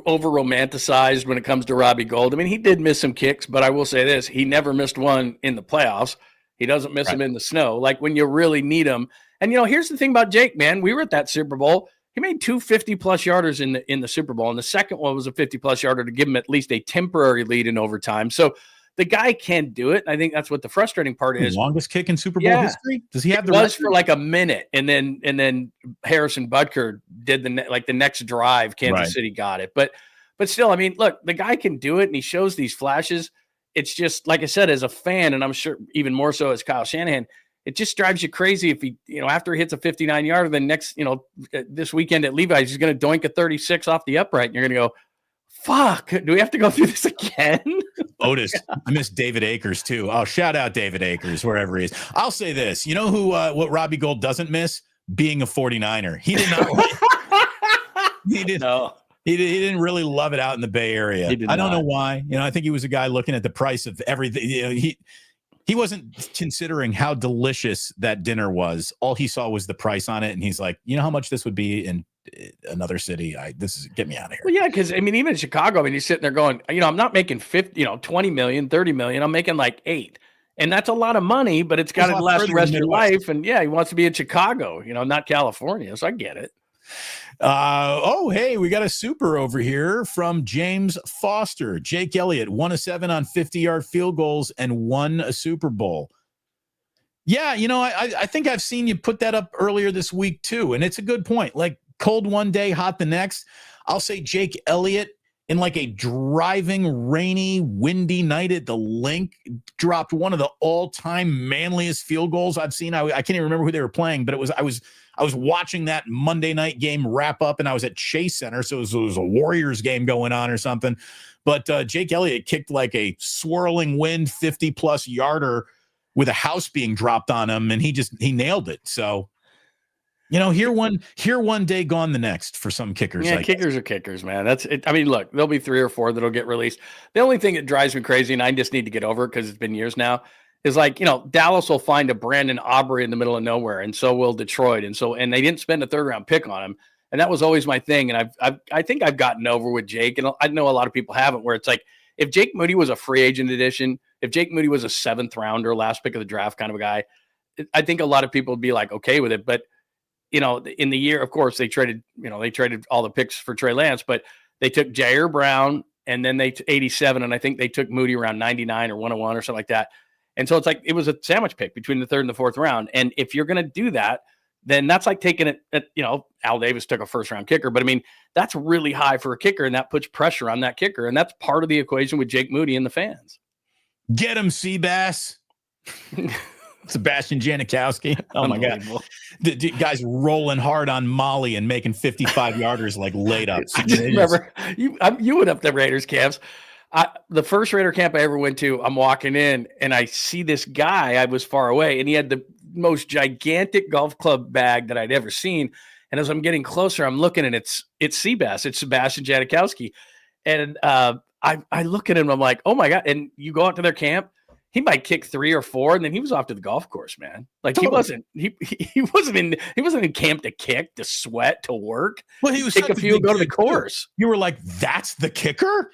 over romanticized when it comes to Robbie Gould. I mean, he did miss some kicks, but I will say this: he never missed one in the playoffs. He doesn't miss them in the snow, like when you really need them. And here's the thing about Jake, man. We were at that Super Bowl. He made 2 50-plus yarders in the Super Bowl, and the second one was a 50-plus yarder to give him at least a temporary lead in overtime. So the guy can do it. I think that's what the frustrating part is. Longest kick in Super Bowl history? Does he have the record? For like a minute, and then Harrison Butker did the next drive. Kansas City got it, but still, I mean, look, the guy can do it, and he shows these flashes. It's just, like I said, as a fan, and I'm sure even more so as Kyle Shanahan, it just drives you crazy if he, after he hits a 59-yarder, then next, this weekend at Levi's, he's going to doink a 36 off the upright, and you're going to go, fuck, do we have to go through this again? Otis, I miss David Akers too. Oh, shout out David Akers, wherever he is. I'll say this. You know who, what Robbie Gould doesn't miss? Being a 49er. He did not. He didn't. No. He didn't really love it out in the Bay Area. I don't know why. I think he was a guy looking at the price of everything. He wasn't considering how delicious that dinner was. All he saw was the price on it, and he's like, how how much this would be in another city? Get me out of here. Well, yeah, because I mean, even in Chicago, I mean, he's sitting there going, I'm not making 20 million, 30 million. I'm making like 8. And that's a lot of money, but it's got to last the rest of your life. And yeah, he wants to be in Chicago, not California. So I get it. Hey, we got a super over here from James Foster. Jake Elliott, 1 of 7 on 50-yard field goals and won a Super Bowl. Yeah, I think I've seen you put that up earlier this week too, and it's a good point. Like, cold one day, hot the next. I'll say Jake Elliott in like a driving, rainy, windy night at the Link, dropped one of the all-time manliest field goals I've seen. I can't even remember who they were playing, but I was watching that Monday night game wrap up, and I was at Chase Center, so it was a Warriors game going on or something. But Jake Elliott kicked like a swirling wind 50-plus yarder with a house being dropped on him, and he nailed it. So, here one day, gone the next for some kickers. Yeah, kickers are kickers, man. That's it. I mean, look, there'll be 3 or 4 that'll get released. The only thing that drives me crazy, and I just need to get over it because it's been years now, is like, Dallas will find a Brandon Aubrey in the middle of nowhere, and so will Detroit. And they didn't spend a 3rd-round pick on him. And that was always my thing. And I think I've gotten over with Jake, and I know a lot of people haven't, where it's like, if Jake Moody was a free agent addition, if Jake Moody was a 7th rounder, last pick of the draft kind of a guy, I think a lot of people would be like, okay with it. But, in the year, of course, they traded all the picks for Trey Lance, but they took Jair Brown, and then they 87, and I think they took Moody around 99 or 101 or something like that. And so it's like, it was a sandwich pick between the 3rd and the 4th round. And if you're going to do that, then that's like taking it at, Al Davis took a 1st-round kicker, but I mean, that's really high for a kicker, and that puts pressure on that kicker. And that's part of the equation with Jake Moody and the fans. Get him, Seabass. Sebastian Janikowski. Oh my God. The guy's rolling hard on Molly and making 55-yarders like laid ups. I just remember you went up the Raiders camps. The first Raider camp I ever went to, I'm walking in and I see this guy. I was far away, and he had the most gigantic golf club bag that I'd ever seen. And as I'm getting closer, I'm looking, and it's Seabass. It's Sebastian Janikowski. And I look at him, I'm like, oh my God. And you go out to their camp, he might kick 3 or 4, and then he was off to the golf course, man. Like totally. he wasn't in camp to kick, to sweat, to work. Well, he was kick a few, go to the course. You were like, that's the kicker?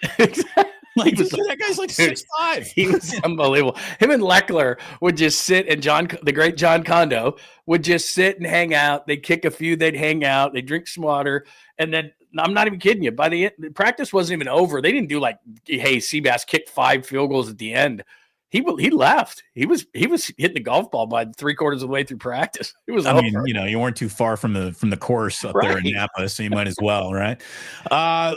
Like, that guy's like 6'5". He was unbelievable. Him and Leckler would just sit, and the great John Kondo would just sit and hang out. They'd kick a few, they'd hang out, they'd drink some water, and then I'm not even kidding you. By the end, the practice wasn't even over. They didn't do like, hey, Seabass kicked 5 field goals at the end. He left. He was hitting the golf ball by 3/4 of the way through practice. It was. I mean, you weren't too far from the course up there in Napa, so you might as well, right?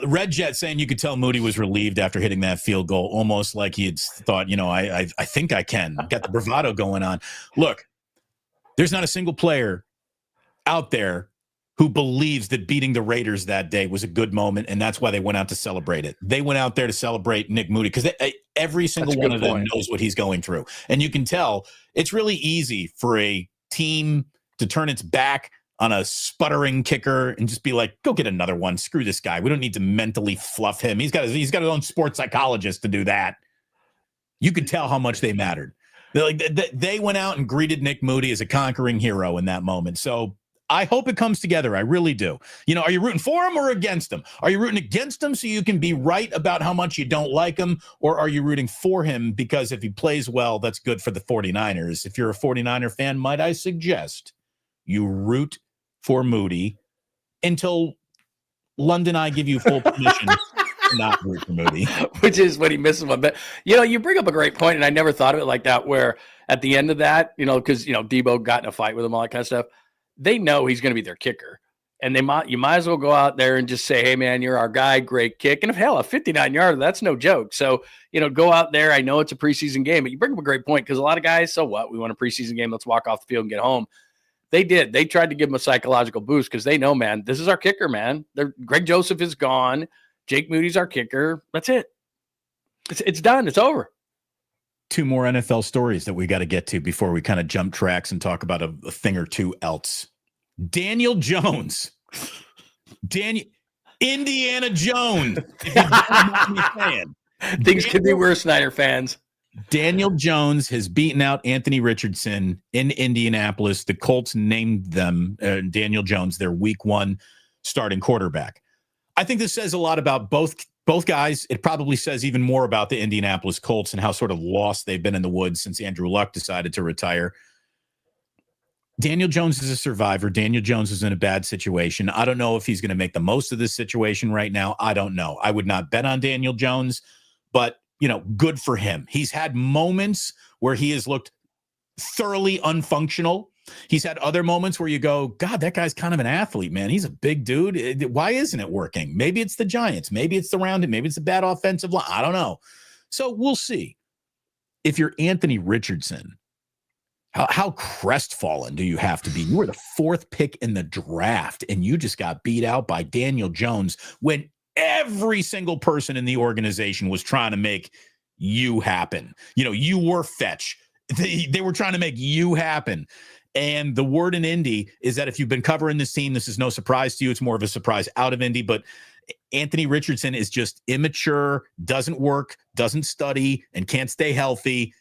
Red Jet saying you could tell Moody was relieved after hitting that field goal, almost like he had thought, I think I can. Got the bravado going on. Look, there's not a single player out there who believes that beating the Raiders that day was a good moment, and that's why they went out to celebrate it. They went out there to celebrate Nick Moody because every single one of them knows what he's going through. And you can tell it's really easy for a team to turn its back on a sputtering kicker and just be like, go get another one. Screw this guy. We don't need to mentally fluff him. He's got his own sports psychologist to do that. You could tell how much they mattered. They went out and greeted Nick Moody as a conquering hero in that moment. So I hope it comes together. I really do. Are you rooting for him or against him? Are you rooting against him so you can be right about how much you don't like him? Or are you rooting for him because if he plays well, that's good for the 49ers? If you're a 49er fan, might I suggest you root for Moody until Lund and I give you full permission to not root for Moody. Which is what he misses one. But, you bring up a great point, and I never thought of it like that, where at the end of that, because, Debo got in a fight with him, all that kind of stuff. They know he's going to be their kicker, and you might as well go out there and just say, hey man, you're our guy. Great kick. And if a 59-yarder, that's no joke. So, go out there. I know it's a preseason game, but you bring up a great point. Cause a lot of guys, so what, we want a preseason game. Let's walk off the field and get home. They did. They tried to give him a psychological boost. Cause they know, man, this is our kicker, man. Greg Joseph is gone. Jake Moody's our kicker. That's it. It's done. It's over. 2 more NFL stories that we got to get to before we kind of jump tracks and talk about a thing or two else. Daniel Jones. Indiana Jones. Things could be worse, Snyder fans. Daniel Jones has beaten out Anthony Richardson in Indianapolis. The Colts named them Daniel Jones, their week 1 starting quarterback. I think this says a lot about both guys. It probably says even more about the Indianapolis Colts and how sort of lost they've been in the woods since Andrew Luck decided to retire. Daniel Jones is a survivor. Daniel Jones is in a bad situation. I don't know if he's going to make the most of this situation right now. I don't know. I would not bet on Daniel Jones, but, good for him. He's had moments where he has looked thoroughly unfunctional, He's had other moments where you go, God, that guy's kind of an athlete, man. He's a big dude. Why isn't it working? Maybe it's the Giants. Maybe it's around him. Maybe it's a bad offensive line. I don't know. So we'll see. If you're Anthony Richardson, how crestfallen do you have to be? You were the 4th pick in the draft, and you just got beat out by Daniel Jones when every single person in the organization was trying to make you happen. You were fetch. They were trying to make you happen. And the word in Indy is that if you've been covering this team, this is no surprise to you. It's more of a surprise out of Indy. But Anthony Richardson is just immature, doesn't work, doesn't study, and can't stay healthy.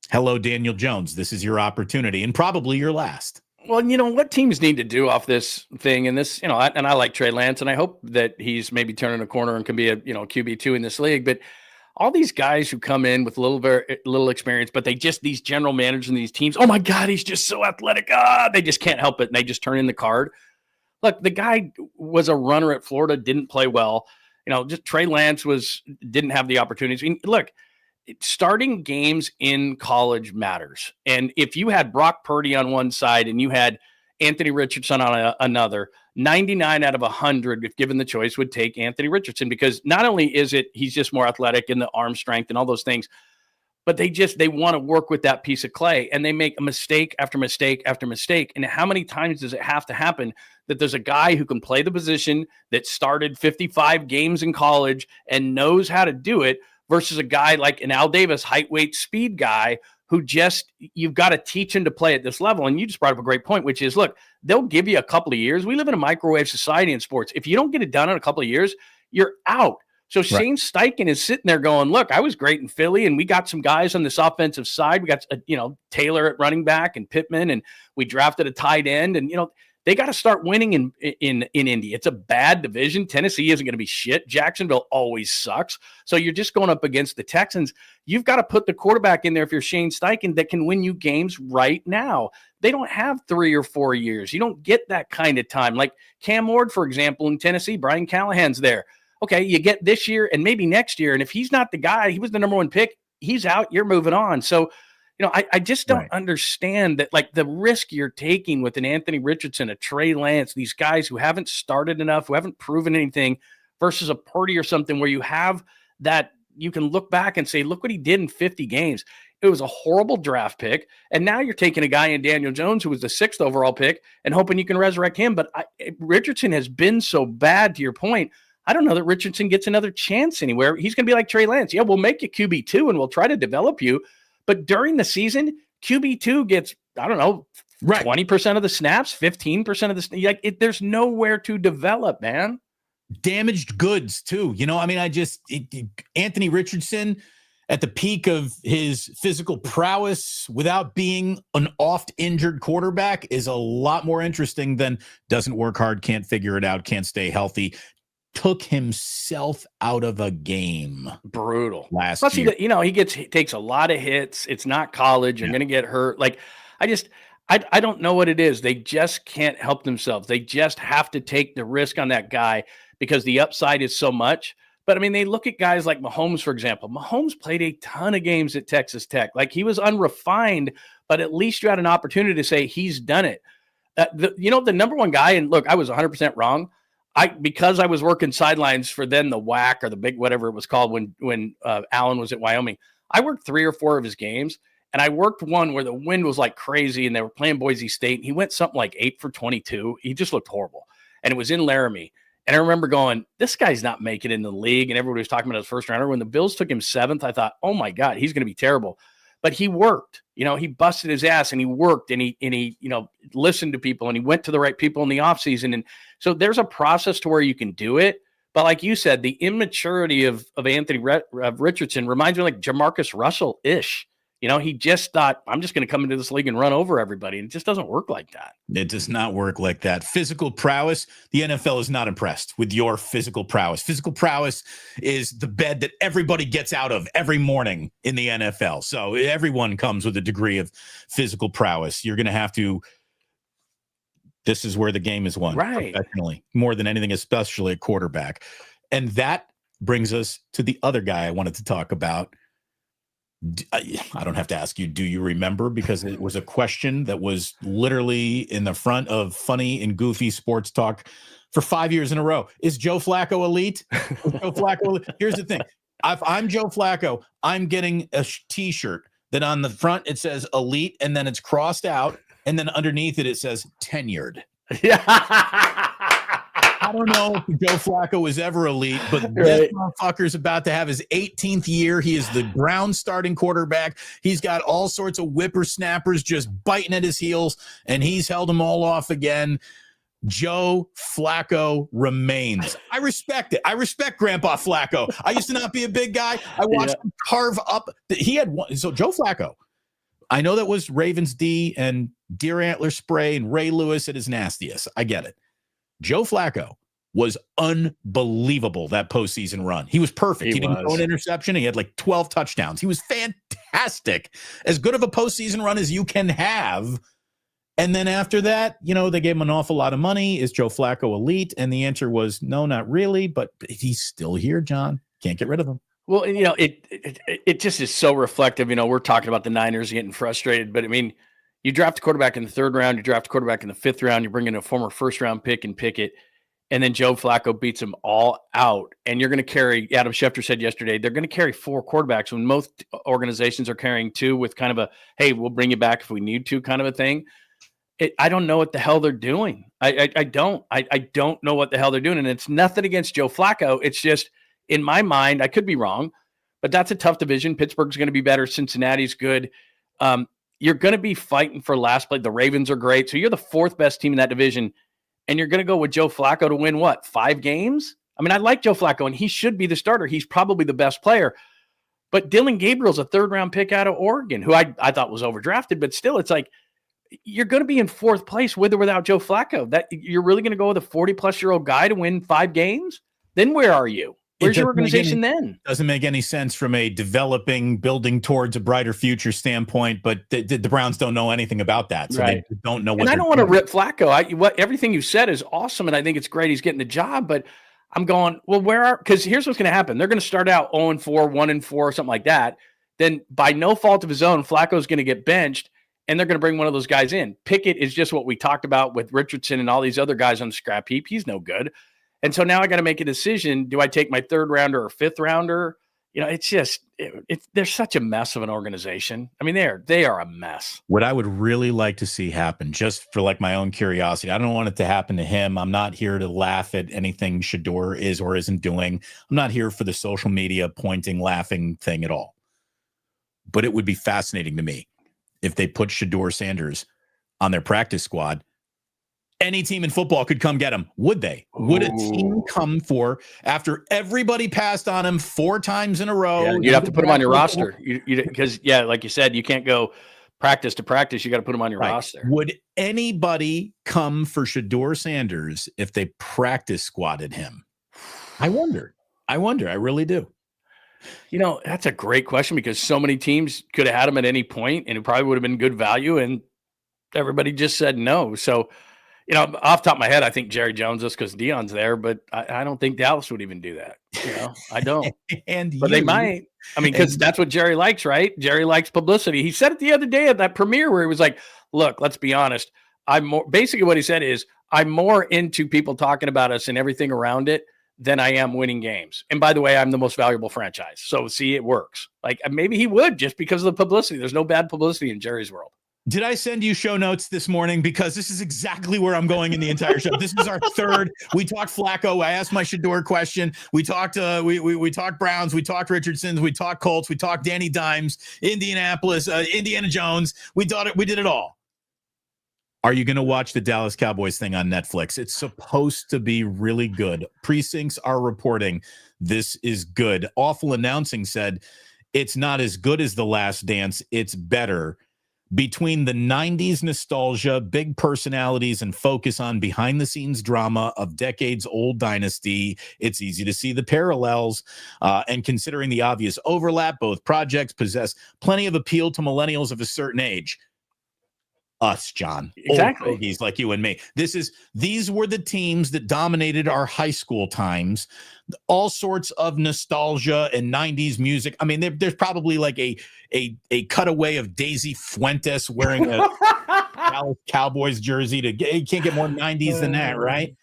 Hello, Daniel Jones. This is your opportunity and probably your last. Well, what teams need to do off this thing and this, and I like Trey Lance, and I hope that he's maybe turning a corner and can be a, QB2 in this league. But all these guys who come in with very little experience, but these general managers and these teams, oh my God, he's just so athletic. They just can't help it. And they just turn in the card. Look, the guy was a runner at Florida, didn't play well. Just Trey Lance didn't have the opportunities. I mean, look, starting games in college matters. And if you had Brock Purdy on one side and you had Anthony Richardson on another, 99 out of 100, if given the choice, would take Anthony Richardson, because not only he's just more athletic in the arm strength and all those things, but they want to work with that piece of clay, and they make a mistake after mistake after mistake. And how many times does it have to happen that there's a guy who can play the position that started 55 games in college and knows how to do it versus a guy like an Al Davis, height, weight, speed guy who you've got to teach him to play at this level. And you just brought up a great point, which is, look, they'll give you a couple of years. We live in a microwave society in sports. If you don't get it done in a couple of years, you're out. So right. Shane Steichen is sitting there going, look, I was great in Philly, and we got some guys on this offensive side. We got, Taylor at running back and Pittman, and we drafted a tight end. And, they got to start winning in Indy. It's a bad division. Tennessee isn't going to be shit. Jacksonville always sucks. So you're just going up against the Texans. You've got to put the quarterback in there if you're Shane Steichen that can win you games right now. They don't have 3 or 4 years. You don't get that kind of time. Like Cam Ward, for example, in Tennessee, Brian Callahan's there. Okay, you get this year and maybe next year. And if he's not the guy, he was the number 1 pick, he's out, you're moving on. So I just don't understand that, like, the risk you're taking with an Anthony Richardson, a Trey Lance, these guys who haven't started enough, who haven't proven anything, versus a Purdy or something where you have that you can look back and say, look what he did in 50 games. It was a horrible draft pick. And now you're taking a guy in Daniel Jones, who was the 6th overall pick, and hoping you can resurrect him. But Richardson has been so bad, to your point. I don't know that Richardson gets another chance anywhere. He's going to be like Trey Lance. Yeah, we'll make you QB2 and we'll try to develop you. But during the season, QB2 gets, 20% of the snaps, 15% of the there's nowhere to develop, man. Damaged goods, too. Anthony Richardson at the peak of his physical prowess without being an oft-injured quarterback is a lot more interesting than doesn't work hard, can't figure it out, can't stay healthy. Took himself out of a game. Brutal. Last year. He takes a lot of hits. It's not college. You're going to get hurt. Like, I don't know what it is. They just can't help themselves. They just have to take the risk on that guy because the upside is so much. But they look at guys like Mahomes, for example. Mahomes played a ton of games at Texas Tech. Like, he was unrefined, but at least you had an opportunity to say he's done it. The number 1 guy, and look, I was 100% wrong. Because I was working sidelines for then the WAC or the big whatever it was called when Allen was at Wyoming. I worked 3 or 4 of his games, and I worked one where the wind was like crazy and they were playing Boise State. And he went something like 8 for 22. He just looked horrible, and it was in Laramie. And I remember going, this guy's not making it in the league. And everybody was talking about his first rounder. When the Bills took him 7th, I thought, oh my God, he's going to be terrible. But he worked, he busted his ass and he worked and he listened to people and he went to the right people in the offseason. And so there's a process to where you can do it. But like you said, the immaturity of Anthony Richardson reminds me like Jamarcus Russell-ish. He just thought, I'm just going to come into this league and run over everybody. And it just doesn't work like that. It does not work like that. Physical prowess, the NFL is not impressed with your physical prowess. Physical prowess is the bed that everybody gets out of every morning in the NFL. So everyone comes with a degree of physical prowess. You're going to have to, this is where the game is won. Right. Professionally, more than anything, especially a quarterback. And that brings us to the other guy I wanted to talk about. I don't have to ask you, do you remember? Because it was a question that was literally in the front of funny and goofy sports talk for 5 years in a row. Is Joe Flacco elite? Is Joe Flacco elite? Here's the thing. If I'm Joe Flacco, I'm getting a T-shirt that on the front it says elite, and then it's crossed out, and then underneath it says tenured. Yeah. I don't know if Joe Flacco is ever elite, but this motherfucker's about to have his 18th year. He is the Browns starting quarterback. He's got all sorts of whippersnappers just biting at his heels, and he's held them all off again. Joe Flacco remains. I respect it. I respect Grandpa Flacco. I used to not be a big guy. I watched him carve up. He had one. So Joe Flacco, I know that was Ravens D and deer antler spray and Ray Lewis at his nastiest. I get it. Joe Flacco was unbelievable that postseason run. He was perfect. He didn't throw an interception. He had like 12 touchdowns. He was fantastic. As good of a postseason run as you can have. And then after that, they gave him an awful lot of money. Is Joe Flacco elite? And the answer was no, not really. But he's still here, John. Can't get rid of him. Well, it just is so reflective. We're talking about the Niners getting frustrated, but I mean, you draft a quarterback in the 3rd round, you draft a quarterback in the 5th round, you bring in a former 1st-round pick and Pickett, and then Joe Flacco beats them all out. And you're going to carry, Adam Schefter said yesterday, they're going to carry 4 quarterbacks when most organizations are carrying 2 with kind of a, hey, we'll bring you back if we need to kind of a thing. I don't know what the hell they're doing. I don't know what the hell they're doing. And it's nothing against Joe Flacco. It's just, in my mind, I could be wrong, but that's a tough division. Pittsburgh's going to be better. Cincinnati's good. You're going to be fighting for last place. The Ravens are great. So you're the 4th best team in that division, and you're going to go with Joe Flacco to win, 5 games? I mean, I like Joe Flacco, and he should be the starter. He's probably the best player. But Dylan Gabriel's a 3rd-round pick out of Oregon, who I thought was overdrafted, but still, it's like you're going to be in 4th place with or without Joe Flacco. That you're really going to go with a 40-plus-year-old guy to win 5 games? Then where are you? Where's your organization then? Doesn't make any sense from a developing, building towards a brighter future standpoint, but the Browns don't know anything about that. So they don't know what. And I don't want to rip Flacco. Everything you said is awesome, and I think it's great he's getting the job, but I'm going, well, because here's what's going to happen. They're going to start out 0-4, 1-4, something like that. Then by no fault of his own, Flacco's going to get benched, and they're going to bring one of those guys in. Pickett is just what we talked about with Richardson and all these other guys on the scrap heap. He's no good. And so now I got to make a decision. Do I take my 3rd rounder or 5th rounder? It's just, they're such a mess of an organization. I mean, they are a mess. What I would really like to see happen, just for like my own curiosity, I don't want it to happen to him. I'm not here to laugh at anything Shador is or isn't doing. I'm not here for the social media pointing, laughing thing at all. But it would be fascinating to me if they put Shador Sanders on their practice squad. Any team in football could come get him. Would they? Would a team come for after everybody passed on him 4 times in a row? Yeah, you'd have to put him on your roster. Because, like you said, you can't go practice to practice. You got to put him on your roster. Would anybody come for Shador Sanders if they practice squatted him? I wonder. I really do. That's a great question because so many teams could have had him at any point, and it probably would have been good value, and everybody just said no. So, off the top of my head, I think Jerry Jones just because Deion's there, but I don't think Dallas would even do that. I don't. But they might. I mean, because that's what Jerry likes, right? Jerry likes publicity. He said it the other day at that premiere where he was like, look, let's be honest. Basically what he said is, I'm more into people talking about us and everything around it than I am winning games. And by the way, I'm the most valuable franchise. So see, it works. Like maybe he would just because of the publicity. There's no bad publicity in Jerry's world. Did I send you show notes this morning? Because this is exactly where I'm going in the entire show. This is our 3rd. We talked Flacco. I asked my Shador question. We talked we talked Browns. We talked Richardsons. We talked Colts. We talked Danny Dimes, Indianapolis, Indiana Jones. We did it all. Are you going to watch the Dallas Cowboys thing on Netflix? It's supposed to be really good. Precincts are reporting this is good. Awful Announcing said it's not as good as The Last Dance. It's better. Between the 90s nostalgia, big personalities, and focus on behind-the-scenes drama of decades-old dynasty, it's easy to see the parallels. And considering the obvious overlap, both projects possess plenty of appeal to millennials of a certain age. us, John. Exactly. Old fogies like you and me. These were the teams that dominated our high school times. All sorts of nostalgia and 90s music. I mean, there's probably like a cutaway of Daisy Fuentes wearing a Dallas Cowboys jersey. You can't get more 90s than that, right?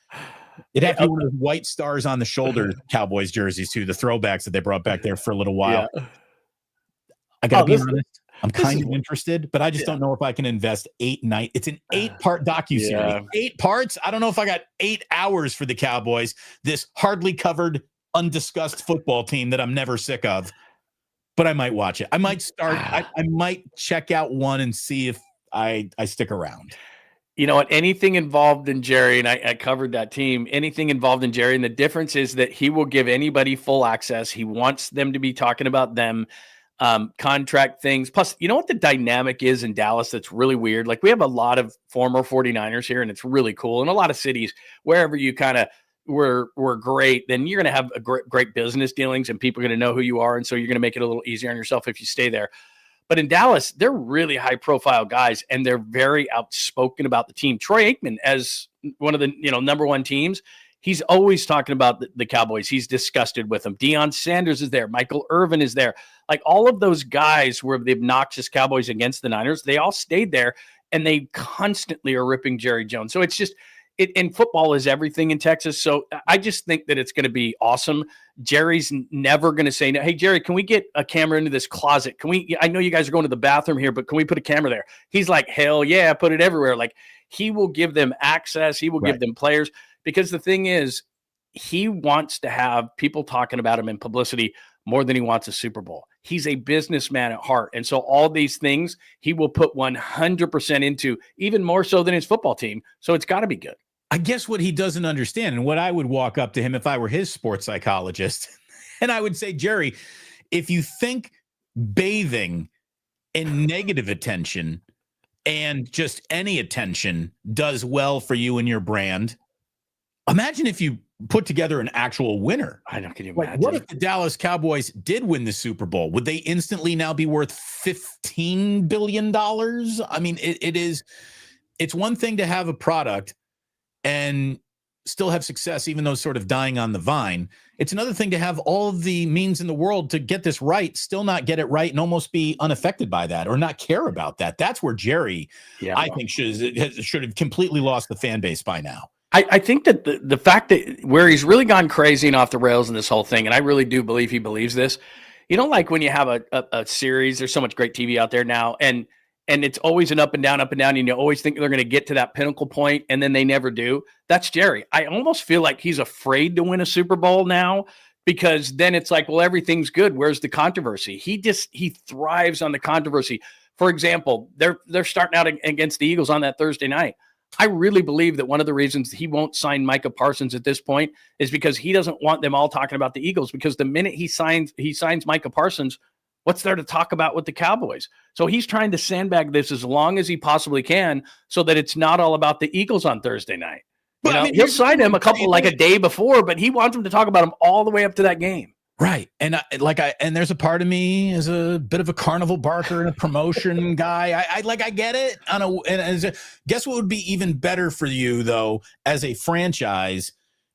It'd have to be one of those white stars on the shoulder Cowboys jerseys too, the throwbacks that they brought back there for a little while. Yeah. I gotta be honest. I'm kind of interested, but I just don't know if I can invest 8 nights. It's an 8-part docuseries. Yeah. 8 parts. I don't know if I got 8 hours for the Cowboys, this hardly covered, undiscussed football team that I'm never sick of. But I might watch it. I might start. I might check out one and see if I stick around. You know what? Anything involved in Jerry, and I covered that team, anything involved in Jerry, and the difference is that he will give anybody full access. He wants them to be talking about them. Contract things. Plus, you know what the dynamic is in Dallas that's really weird? Like, we have a lot of former 49ers here, and it's really cool. In a lot of cities, wherever you kind of were great, then you're going to have a great business dealings, and people are going to know who you are, and so you're going to make it a little easier on yourself if you stay there. But in Dallas, they're really high-profile guys, and they're very outspoken about the team. Troy Aikman, as one of the number one teams, he's always talking about the Cowboys. He's disgusted with them. Deion Sanders is there. Michael Irvin is there. Like, all of those guys were the obnoxious Cowboys against the Niners. They all stayed there, and they constantly are ripping Jerry Jones. So it's just and football is everything in Texas. So I just think that it's going to be awesome. Jerry's never going to say, "Hey, Jerry, can we get a camera into this closet? I know you guys are going to the bathroom here, but can we put a camera there?" He's like, "Hell yeah, put it everywhere." Like, he will give them access. He will give them players. Because the thing is, he wants to have people talking about him in publicity more than he wants a Super Bowl. He's a businessman at heart. And so all these things he will put 100% into, even more so than his football team. So it's got to be good. I guess what he doesn't understand, and what I would walk up to him if I were his sports psychologist, and I would say, Jerry, if you think bathing in negative attention and just any attention does well for you and your brand, imagine if you put together an actual winner. I know. Can you imagine? Like, what if the Dallas Cowboys did win the Super Bowl? Would they instantly now be worth $15 billion? I mean, it's one thing to have a product and still have success, even though sort of dying on the vine. It's another thing to have all of the means in the world to get this right, still not get it right, and almost be unaffected by that or not care about that. That's where Jerry, I think, should have completely lost the fan base by now. I think that the fact that where he's really gone crazy and off the rails in this whole thing, and I really do believe he believes this, like when you have a series, there's so much great TV out there now, and it's always an up and down, and you always think they're going to get to that pinnacle point, and then they never do. That's Jerry. I almost feel like he's afraid to win a Super Bowl now, because then it's like, well, everything's good. Where's the controversy? He thrives on the controversy. For example, they're starting out against the Eagles on that Thursday night. I really believe that one of the reasons he won't sign Micah Parsons at this point is because he doesn't want them all talking about the Eagles, because the minute he signs Micah Parsons, what's there to talk about with the Cowboys? So he's trying to sandbag this as long as he possibly can so that it's not all about the Eagles on Thursday night. He'll sign him a day before, but he wants them to talk about him all the way up to that game. Right. And there's a part of me as a bit of a carnival barker and a promotion guy. I get it. Guess what would be even better for you, though, as a franchise?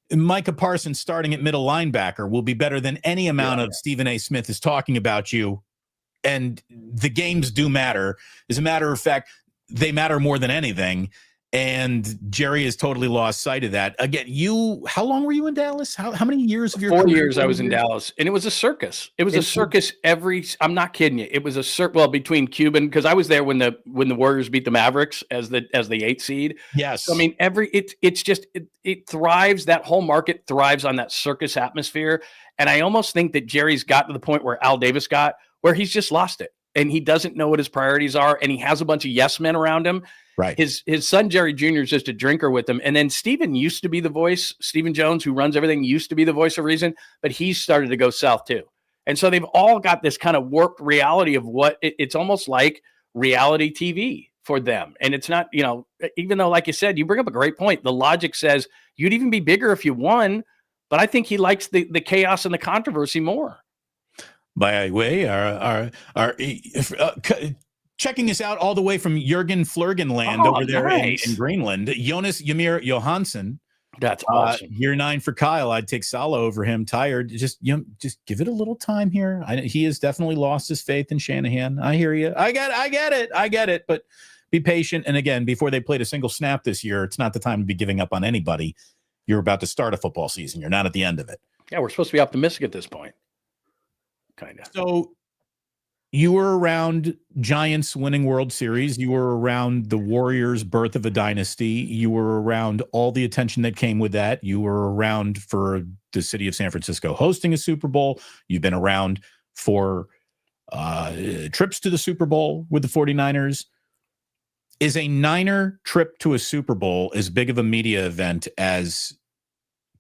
Micah Parsons starting at middle linebacker will be better than any amount of Stephen A. Smith is talking about you. And the games do matter. As a matter of fact, they matter more than anything. And Jerry has totally lost sight of that. Again, how long were you in Dallas? How many years of your 4 years I was in Dallas, and it was a circus. It was a circus I'm not kidding you. It was a circus. Well, between Cuban, because I was there when the Warriors beat the Mavericks as the 8th seed. Yes. So, I mean, it thrives. That whole market thrives on that circus atmosphere. And I almost think that Jerry's got to the point where Al Davis got, where he's just lost it. And he doesn't know what his priorities are. And he has a bunch of yes men around him. Right. His son, Jerry Jr., is just a drinker with him. And then Stephen used to be the voice. Stephen Jones, who runs everything, used to be the voice of reason, but he's started to go south too. And so they've all got this kind of warped reality of what it's almost like reality TV for them. And it's not, even though, like you said, you bring up a great point. The logic says you'd even be bigger if you won, but I think he likes the chaos and the controversy more. By the way, checking us out all the way from Jürgen Flurgenland over there in Greenland. Jonas Ymir Johansson. That's awesome. Year 9 for Kyle. I'd take Saleh over him. Tired. Just give it a little time here. He has definitely lost his faith in Shanahan. I hear you. I get it. But be patient. And again, before they played a single snap this year, it's not the time to be giving up on anybody. You're about to start a football season. You're not at the end of it. Yeah, we're supposed to be optimistic at this point. Kind of. So you were around Giants winning World Series. You were around the Warriors' birth of a dynasty. You were around all the attention that came with that. You were around for the city of San Francisco hosting a Super Bowl. You've been around for trips to the Super Bowl with the 49ers. Is a Niner trip to a Super Bowl as big of a media event as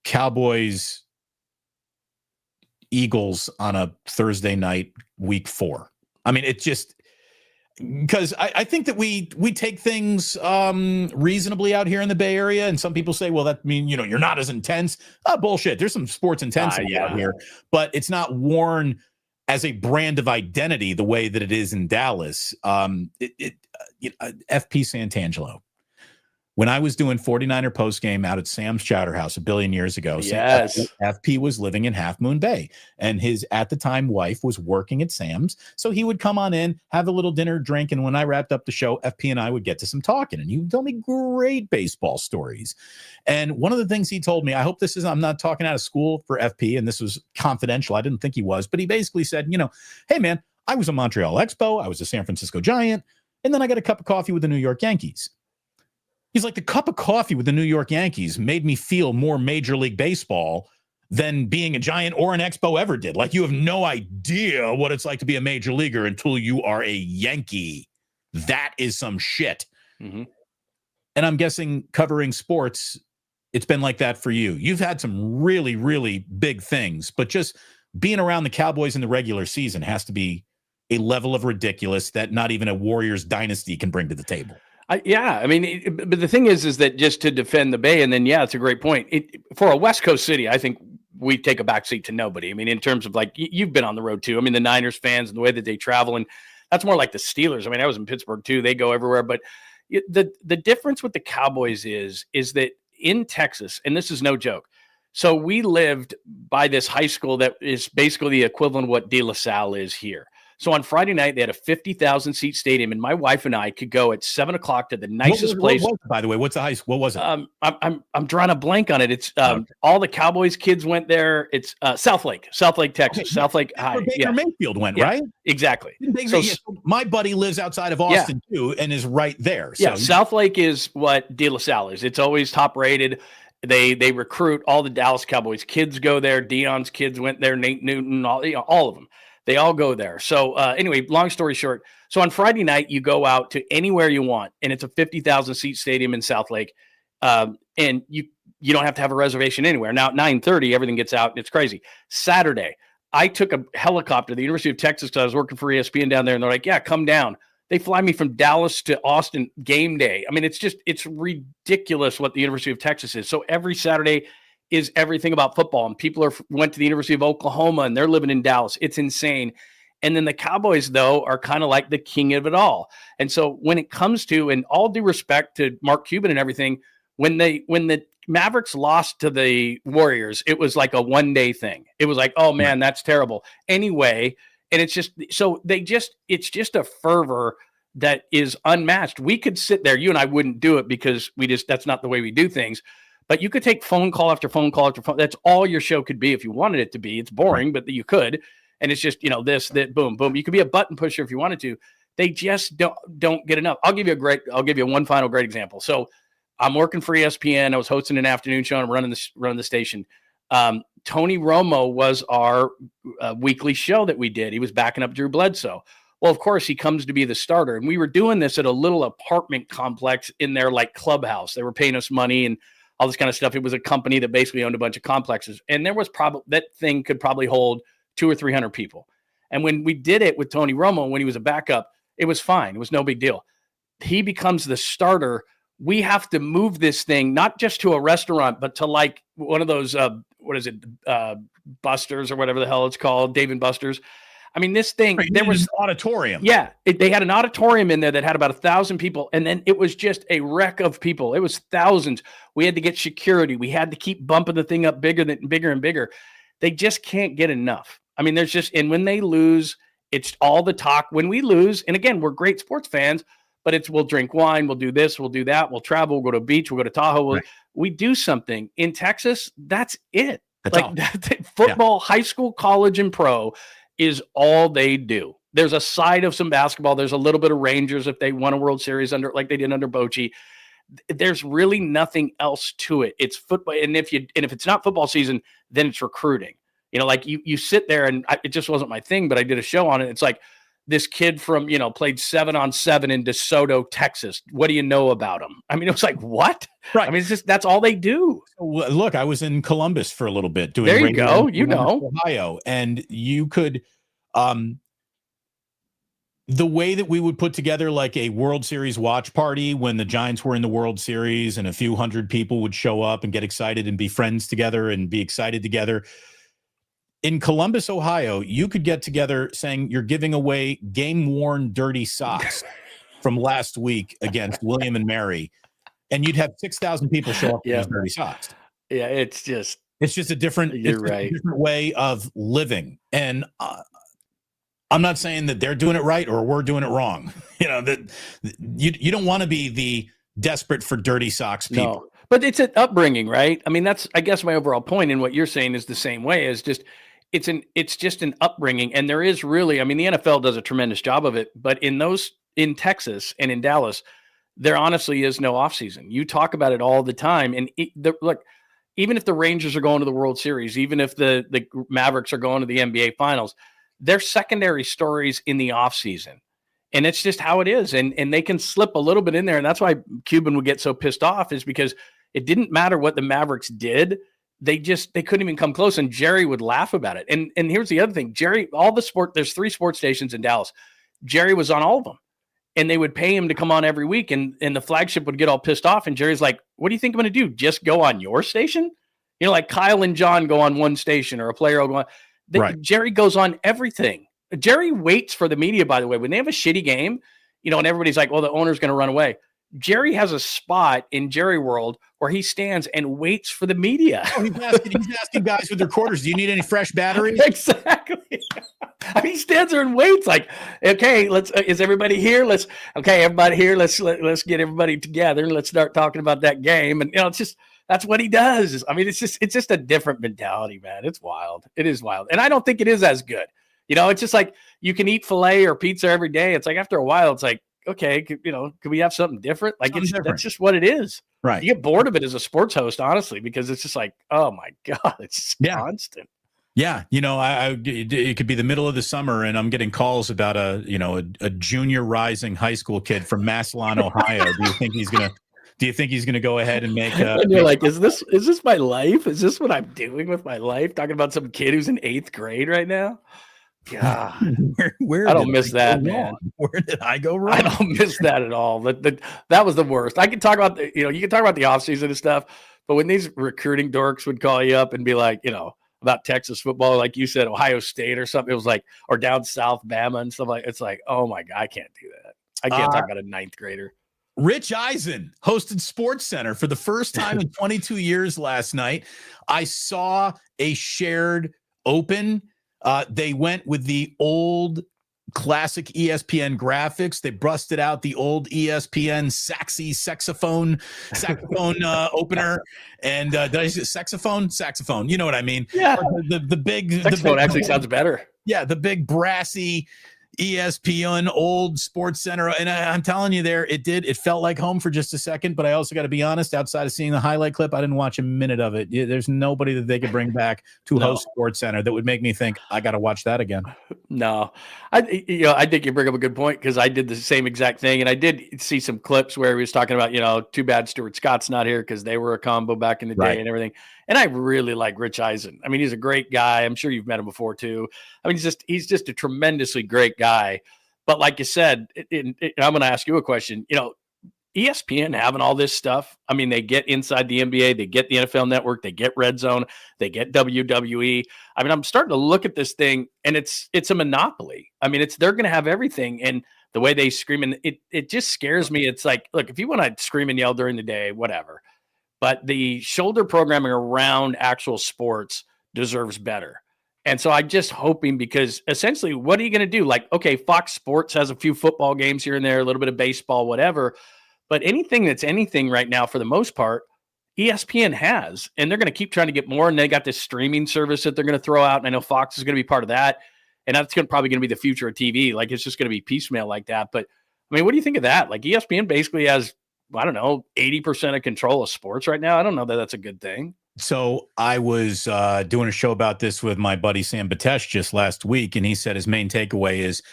Cowboys Eagles on a Thursday night, week 4? I mean, it just because I think that we take things reasonably out here in the Bay Area, and some people say, well, that means you're not as intense. Bullshit. There's some sports intensity out here, but it's not worn as a brand of identity the way that it is in Dallas. FP Santangelo. When I was doing 49er postgame out at Sam's Chowder House a billion years ago, yes. FP was living in Half Moon Bay, and his at the time wife was working at Sam's. So he would come on in, have a little dinner, drink, and when I wrapped up the show, FP and I would get to some talking, and he would tell me great baseball stories. And one of the things he told me, I'm not talking out of school for FP, and this was confidential. I didn't think he was, but he basically said, hey man, I was a Montreal Expo, I was a San Francisco Giant, and then I got a cup of coffee with the New York Yankees. He's like, the cup of coffee with the New York Yankees made me feel more Major League Baseball than being a Giant or an Expo ever did. Like, you have no idea what it's like to be a major leaguer until you are a Yankee. That is some shit. Mm-hmm. And I'm guessing covering sports, it's been like that for you. You've had some really, really big things, but just being around the Cowboys in the regular season has to be a level of ridiculous that not even a Warriors dynasty can bring to the table. But the thing is that just to defend the Bay, and then, it's a great point. For a West Coast city, I think we take a backseat to nobody. I mean, in terms of you've been on the road too. I mean, the Niners fans and the way that they travel, and that's more like the Steelers. I mean, I was in Pittsburgh too. They go everywhere. But the difference with the Cowboys is that in Texas, and this is no joke. So we lived by this high school that is basically the equivalent of what De La Salle is here. So on Friday night, they had a 50,000 seat stadium, and my wife and I could go at 7:00 to the nicest place. By the way, what's the high school? What was it? I'm drawing a blank on it. It's all the Cowboys kids went there. It's Southlake, Texas, okay, Southlake High. Where Baker Mayfield went, right? Exactly. So my buddy lives outside of Austin too, and is right there. So. Yeah, Southlake is what De La Salle is. It's always top rated. They recruit all the Dallas Cowboys kids go there. Dion's kids went there. Nate Newton, all of them. They all go there. So anyway, long story short. So on Friday night, you go out to anywhere you want, and it's a 50,000 seat stadium in Southlake. And you don't have to have a reservation anywhere. Now at 9:30, everything gets out, and it's crazy. Saturday, I took a helicopter to the University of Texas because I was working for ESPN down there, and they're like, yeah, come down. They fly me from Dallas to Austin game day. I mean, it's ridiculous what the University of Texas is. So every Saturday is everything about football, and people went to the University of Oklahoma and they're living in Dallas. It's insane. And then the Cowboys, though, are kind of like the king of it all. And so when it comes to, and all due respect to Mark Cuban and everything, when the Mavericks lost to the Warriors, it was like a one-day thing. It was like, oh man, that's terrible. Anyway, and it's just a fervor that is unmatched. We could sit there, you and I wouldn't do it because that's not the way we do things. But you could take phone call after phone call after phone. That's all your show could be if you wanted it to be. It's boring, but you could. And it's just, this, that, boom, boom. You could be a button pusher if you wanted to. They just don't get enough. I'll give you one final great example. So I'm working for ESPN. I was hosting an afternoon show and I'm running the station. Tony Romo was our weekly show that we did. He was backing up Drew Bledsoe. Well, of course, he comes to be the starter. And we were doing this at a little apartment complex in their clubhouse. They were paying us money and all this kind of stuff. It was a company that basically owned a bunch of complexes. And there was that thing could probably hold 200 or 300 people. And when we did it with Tony Romo, when he was a backup, it was fine. It was no big deal. He becomes the starter. We have to move this thing, not just to a restaurant, but to one of those, Busters or whatever the hell it's called, Dave & Buster's. I mean, this thing, there was an auditorium. Yeah. They had an auditorium in there that had about 1,000 people. And then it was just a wreck of people. It was thousands. We had to get security. We had to keep bumping the thing up bigger and bigger. They just can't get enough. I mean, and when they lose, it's all the talk. When we lose, and again, we're great sports fans, but we'll drink wine, we'll do this, we'll do that, we'll travel, we'll go to a beach, we'll go to Tahoe. We do something. In Texas, that's it. Football, high school, college, and pro is all they do. There's a side of some basketball. There's a little bit of Rangers if they won a World Series like they did under Bochy. There's really nothing else to it. It's football. And if it's not football season, then it's recruiting. Like you sit there and it just wasn't my thing, but I did a show on it. It's like this kid from, played 7-on-7 in DeSoto, Texas. What do you know about him? I mean, it was like, what? Right. I mean, that's all they do. Look, I was in Columbus for a little bit doing. There you go. Ohio, and you could, the way that we would put together like a World Series watch party when the Giants were in the World Series, and a few hundred people would show up and get excited and be friends together and be excited together. In Columbus, Ohio, you could get together saying you're giving away game-worn dirty socks from last week against William and Mary, and you'd have 6,000 people show up in those dirty socks. Yeah, it's just a different, a different way of living. And I'm not saying that they're doing it right or we're doing it wrong. That you don't want to be the desperate for dirty socks people. No, but it's an upbringing, right? I mean, that's, I guess, my overall point in what you're saying is the same way. Is just it's just an upbringing, and there is really, I mean, the NFL does a tremendous job of it, but in Texas and in Dallas, there honestly is no offseason. You talk about it all the time, and look, even if the Rangers are going to the World Series, even if the Mavericks are going to the NBA Finals, they're secondary stories in the offseason. And it's just how it is. And they can slip a little bit in there. And that's why Cuban would get so pissed off, is because it didn't matter what the Mavericks did. They couldn't even come close. And Jerry would laugh about it. And here's the other thing. Jerry, there's 3 sports stations in Dallas. Jerry was on all of them. And they would pay him to come on every week. And the flagship would get all pissed off. And Jerry's like, what do you think I'm going to do? Just go on your station? Like Kyle and John go on one station, or a player will go on. Right. Jerry goes on everything. Jerry waits for the media, by the way. When they have a shitty game, and everybody's like, well, the owner's going to run away. Jerry has a spot in Jerry World where he stands and waits for the media. Oh, he's asking guys with their quarters, do you need any fresh batteries? Exactly. I mean, he stands there and waits like, okay, is everybody here? Everybody here. Let's get everybody together and let's start talking about that game. And, it's just, that's what he does. I mean, it's just a different mentality, man. It's wild. It is wild. And I don't think it is as good. It's just like you can eat filet or pizza every day. It's like after a while, it's like, okay, could we have something different? Like that's just what it is. Right. You get bored of it as a sports host, honestly, because it's just like, oh my God, it's just constant. Yeah. It could be the middle of the summer and I'm getting calls about a junior rising high school kid from Massillon, Ohio. Do you think he's going to go ahead and make and you're like, is this my life? Is this what I'm doing with my life? Talking about some kid who's in 8th grade right now? God, where I don't miss that, man. Where did I go wrong? I don't miss that at all. That was the worst. I can talk about you can talk about the offseason and stuff, but when these recruiting dorks would call you up and be like, about Texas football, like you said, Ohio State or something, it was like, or down south, Bama and stuff like, it's like, oh my God, I can't do that. I can't talk about a 9th grader. Rich Eisen hosted Sports Center for the first time in 22 years last night. I saw a shared open. They went with the old classic ESPN graphics. They busted out the old ESPN saxophone opener. And did I say saxophone? You know what I mean? Yeah. The big saxophone actually sounds better. Yeah, the big brassy ESPN old Sports Center. And I'm telling you it felt like home for just a second, but I also got to be honest, outside of seeing the highlight clip, I didn't watch a minute of it. There's nobody that they could bring back to host Sports Center that would make me think I got to watch that again. No, I think you bring up a good point, because I did the same exact thing. And I did see some clips where he was talking about, too bad Stuart Scott's not here because they were a combo back in the day and everything. And I really like Rich Eisen. I mean, he's a great guy. I'm sure you've met him before too. I mean, he's just a tremendously great guy. But like you said, I'm going to ask you a question. ESPN having all this stuff, I mean, they get Inside the NBA, they get the NFL Network, they get Red Zone, they get WWE. I mean, I'm starting to look at this thing, and it's a monopoly. I mean, they're going to have everything, and the way they scream, and it just scares me. It's like, look, if you want to scream and yell during the day, whatever, but the shoulder programming around actual sports deserves better. And so I'm just hoping, because essentially, what are you going to do? Like, okay, Fox Sports has a few football games here and there, a little bit of baseball, whatever. But anything that's anything right now, for the most part, ESPN has. And they're going to keep trying to get more. And they got this streaming service that they're going to throw out. And I know Fox is going to be part of that. And that's probably going to be the future of TV. Like, it's just going to be piecemeal like that. But, I mean, what do you think of that? Like, ESPN basically has, I don't know, 80% of control of sports right now. I don't know that that's a good thing. So I was doing a show about this with my buddy Sam Batesh just last week, and he said his main takeaway is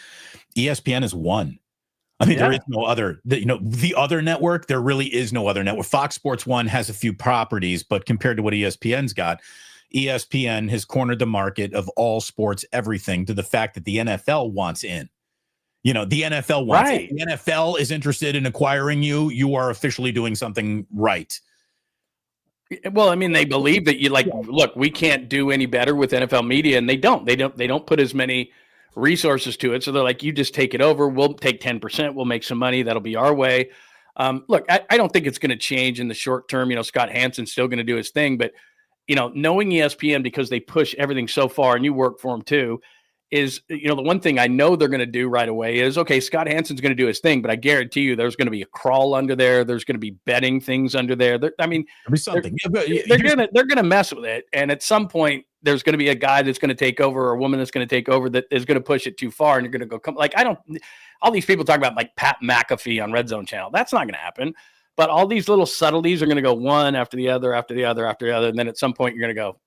ESPN is one. I mean, there is no other, the other network, there really is no other network. Fox Sports 1 has a few properties, but compared to what ESPN's got, ESPN has cornered the market of all sports, everything, to the fact that the NFL wants in. The NFL wants in. The NFL is interested in acquiring you. You are officially doing something right. Well, I mean, they believe that look, we can't do any better with NFL media, and they don't put as many resources to it. So they're like, you just take it over. We'll take 10%. We'll make some money. That'll be our way. Look, I don't think it's going to change in the short term. Scott Hansen's still going to do his thing, but knowing ESPN, because they push everything so far, and you work for them too, is, the one thing I know they're going to do right away is, okay, Scott Hansen's going to do his thing, but I guarantee you there's going to be a crawl under there. There's going to be betting things under there. I mean, something. They're going to mess with it. And at some point there's going to be a guy that's going to take over, or a woman that's going to take over, that is going to push it too far. And you're going to go, all these people talk about like Pat McAfee on Red Zone channel. That's not going to happen. But all these little subtleties are going to go one after the other, after the other, after the other. And then at some point you're going to go,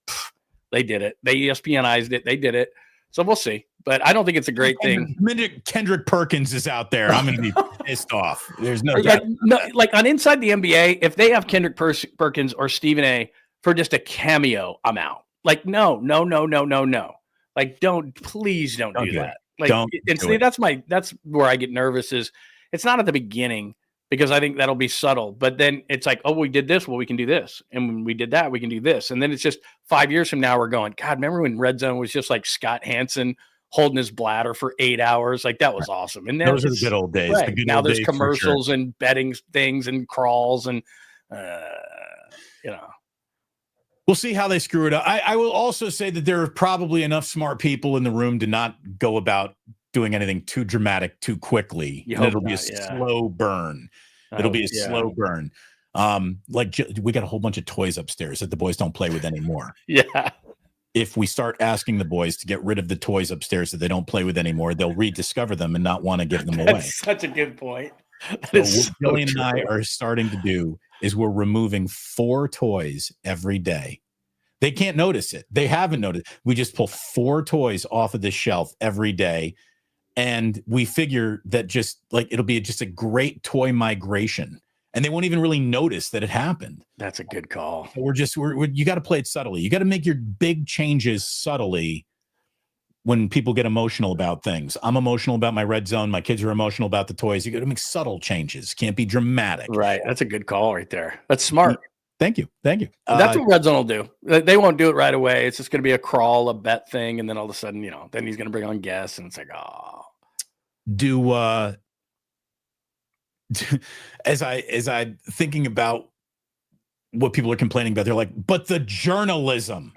they did it. They ESPNized it. They did it. So we'll see, but I don't think it's a great thing. The minute Kendrick Perkins is out there, I'm going to be pissed off. There's no doubt. Like on Inside the NBA, if they have Kendrick Perkins or Stephen A for just a cameo, I'm out. Like, no. Like, please don't do that. Like, that's where I get nervous. Is it's not at the beginning, because I think that'll be subtle, but then it's like, oh, we did this. Well, we can do this. And when we did that, we can do this. And then it's just 5 years from now, we're going, God, remember when Red Zone was just like Scott Hansen holding his bladder for 8 hours? Like, that was awesome. And then those are the good old days. Right. The good now old there's days, commercials and betting things and crawls and, We'll see how they screw it up. I will also say that there are probably enough smart people in the room to not go about doing anything too dramatic too quickly. It'll be a slow burn. It'll be a slow burn. We got a whole bunch of toys upstairs that the boys don't play with anymore. Yeah. If we start asking the boys to get rid of the toys upstairs that they don't play with anymore, they'll rediscover them and not want to give them away. That's such a good point. So what Billy and I are starting to do is we're removing 4 toys every day. They can't notice it. They haven't noticed. We just pull 4 toys off of the shelf every day. And we figure that it'll be just a great toy migration, and they won't even really notice that it happened. That's a good call. So you got to play it subtly. You got to make your big changes subtly when people get emotional about things. I'm emotional about my Red Zone. My kids are emotional about the toys. You got to make subtle changes. Can't be dramatic. Right. That's a good call right there. That's smart. Thank you. That's what Red Zone will do. They won't do it right away. It's just going to be a crawl, a bet thing. And then all of a sudden, then he's going to bring on guests, and it's like, as I thinking about what people are complaining about, they're like, but the journalism.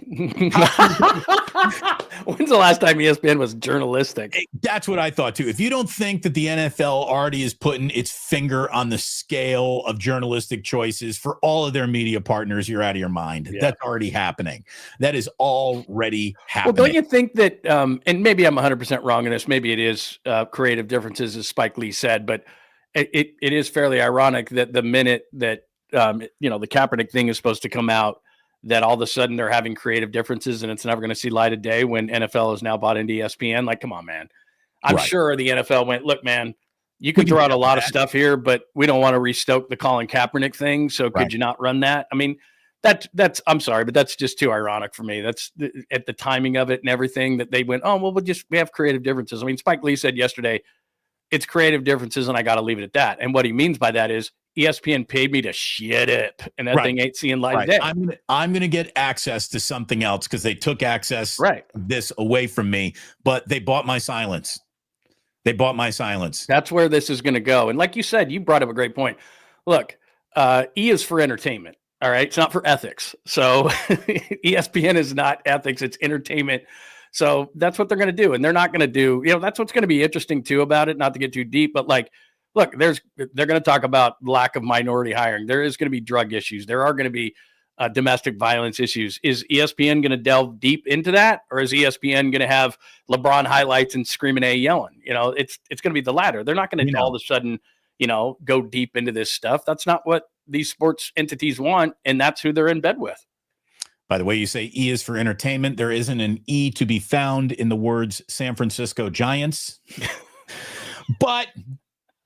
When's the last time ESPN was journalistic? That's what I thought too. If you don't think that the NFL already is putting its finger on the scale of journalistic choices for all of their media partners, you're out of your mind. Yeah. That's already happening. That is already happening. Well, don't you think that, and maybe I'm 100% wrong in this, maybe it is creative differences, as Spike Lee said, but it is fairly ironic that the minute that, the Kaepernick thing is supposed to come out, that all of a sudden they're having creative differences and it's never going to see light of day when NFL is now bought into ESPN. Like, come on, man. I'm sure the NFL went, look, man, you can throw out a lot of stuff here, but we don't want to restoke the Colin Kaepernick thing. So could you not run that? I mean, that's, I'm sorry, but that's just too ironic for me. That's at the timing of it and everything that they went, oh, well, we have creative differences. I mean, Spike Lee said yesterday, it's creative differences and I got to leave it at that. And what he means by that is ESPN paid me to shit it, and that thing ain't seeing light Right. day. I'm gonna get access to something else because they took access this away from me, but they bought my silence. They bought my silence. That's where this is going to go. And like you said, you brought up a great point. Look, E is for entertainment. All right. It's not for ethics. So ESPN is not ethics. It's entertainment. So that's what they're going to do. And they're not going to do, that's what's going to be interesting too about it, not to get too deep, but like, look, they're going to talk about lack of minority hiring. There is going to be drug issues. There are going to be domestic violence issues. Is ESPN going to delve deep into that, or is ESPN going to have LeBron highlights and screaming A yelling? It's going to be the latter. They're not going to all of a sudden, go deep into this stuff. That's not what these sports entities want, and that's who they're in bed with. By the way, you say E is for entertainment. There isn't an E to be found in the words San Francisco Giants, but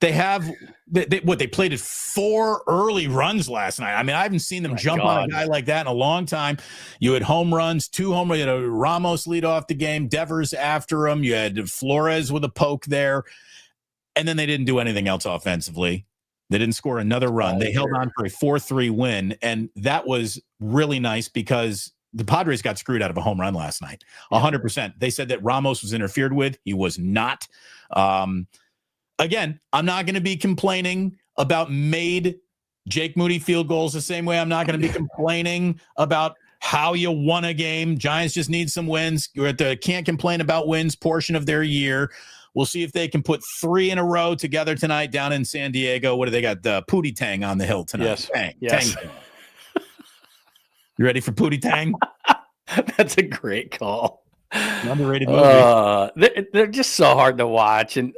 they have they played at 4 early runs last night. I mean, I haven't seen them jump on a guy like that in a long time. You had home runs, 2 home runs. You had Ramos lead off the game, Devers after him. You had Flores with a poke there, and then they didn't do anything else offensively. They didn't score another run. They held on for a 4-3 win, and that was really nice because the Padres got screwed out of a home run last night. 100%. They said that Ramos was interfered with. He was not. Again, I'm not going to be complaining about made Jake Moody field goals the same way I'm not going to be complaining about how you won a game. Giants just need some wins. You're at the can't complain about wins portion of their year. We'll see if they can put 3 in a row together tonight down in San Diego. What do they got? Pootie Tang on the hill tonight. Yes. Tang. Yes. Tang. You ready for Pootie Tang? That's a great call. Underrated movie. They're just so hard to watch. And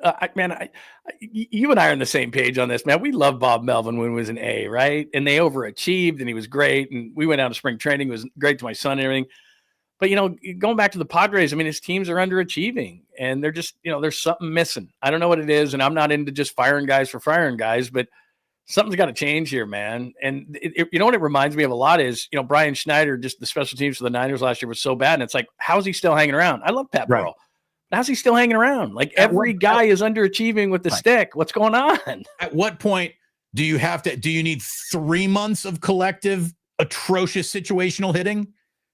you and I are on the same page on this, man. We love Bob Melvin when he was an A, right? And they overachieved, and he was great. And we went out to spring training. It was great to my son and everything. But, going back to the Padres, I mean, his teams are underachieving, and they're just, there's something missing. I don't know what it is, and I'm not into just firing guys for firing guys, but something's got to change here, man. And what it reminds me of a lot is, Brian Schneider, just the special teams for the Niners last year was so bad. And it's like, how's he still hanging around? I love Pat Burrell. How's he still hanging around? Like every guy is underachieving with the stick. What's going on? At what point do you need 3 months of collective atrocious situational hitting?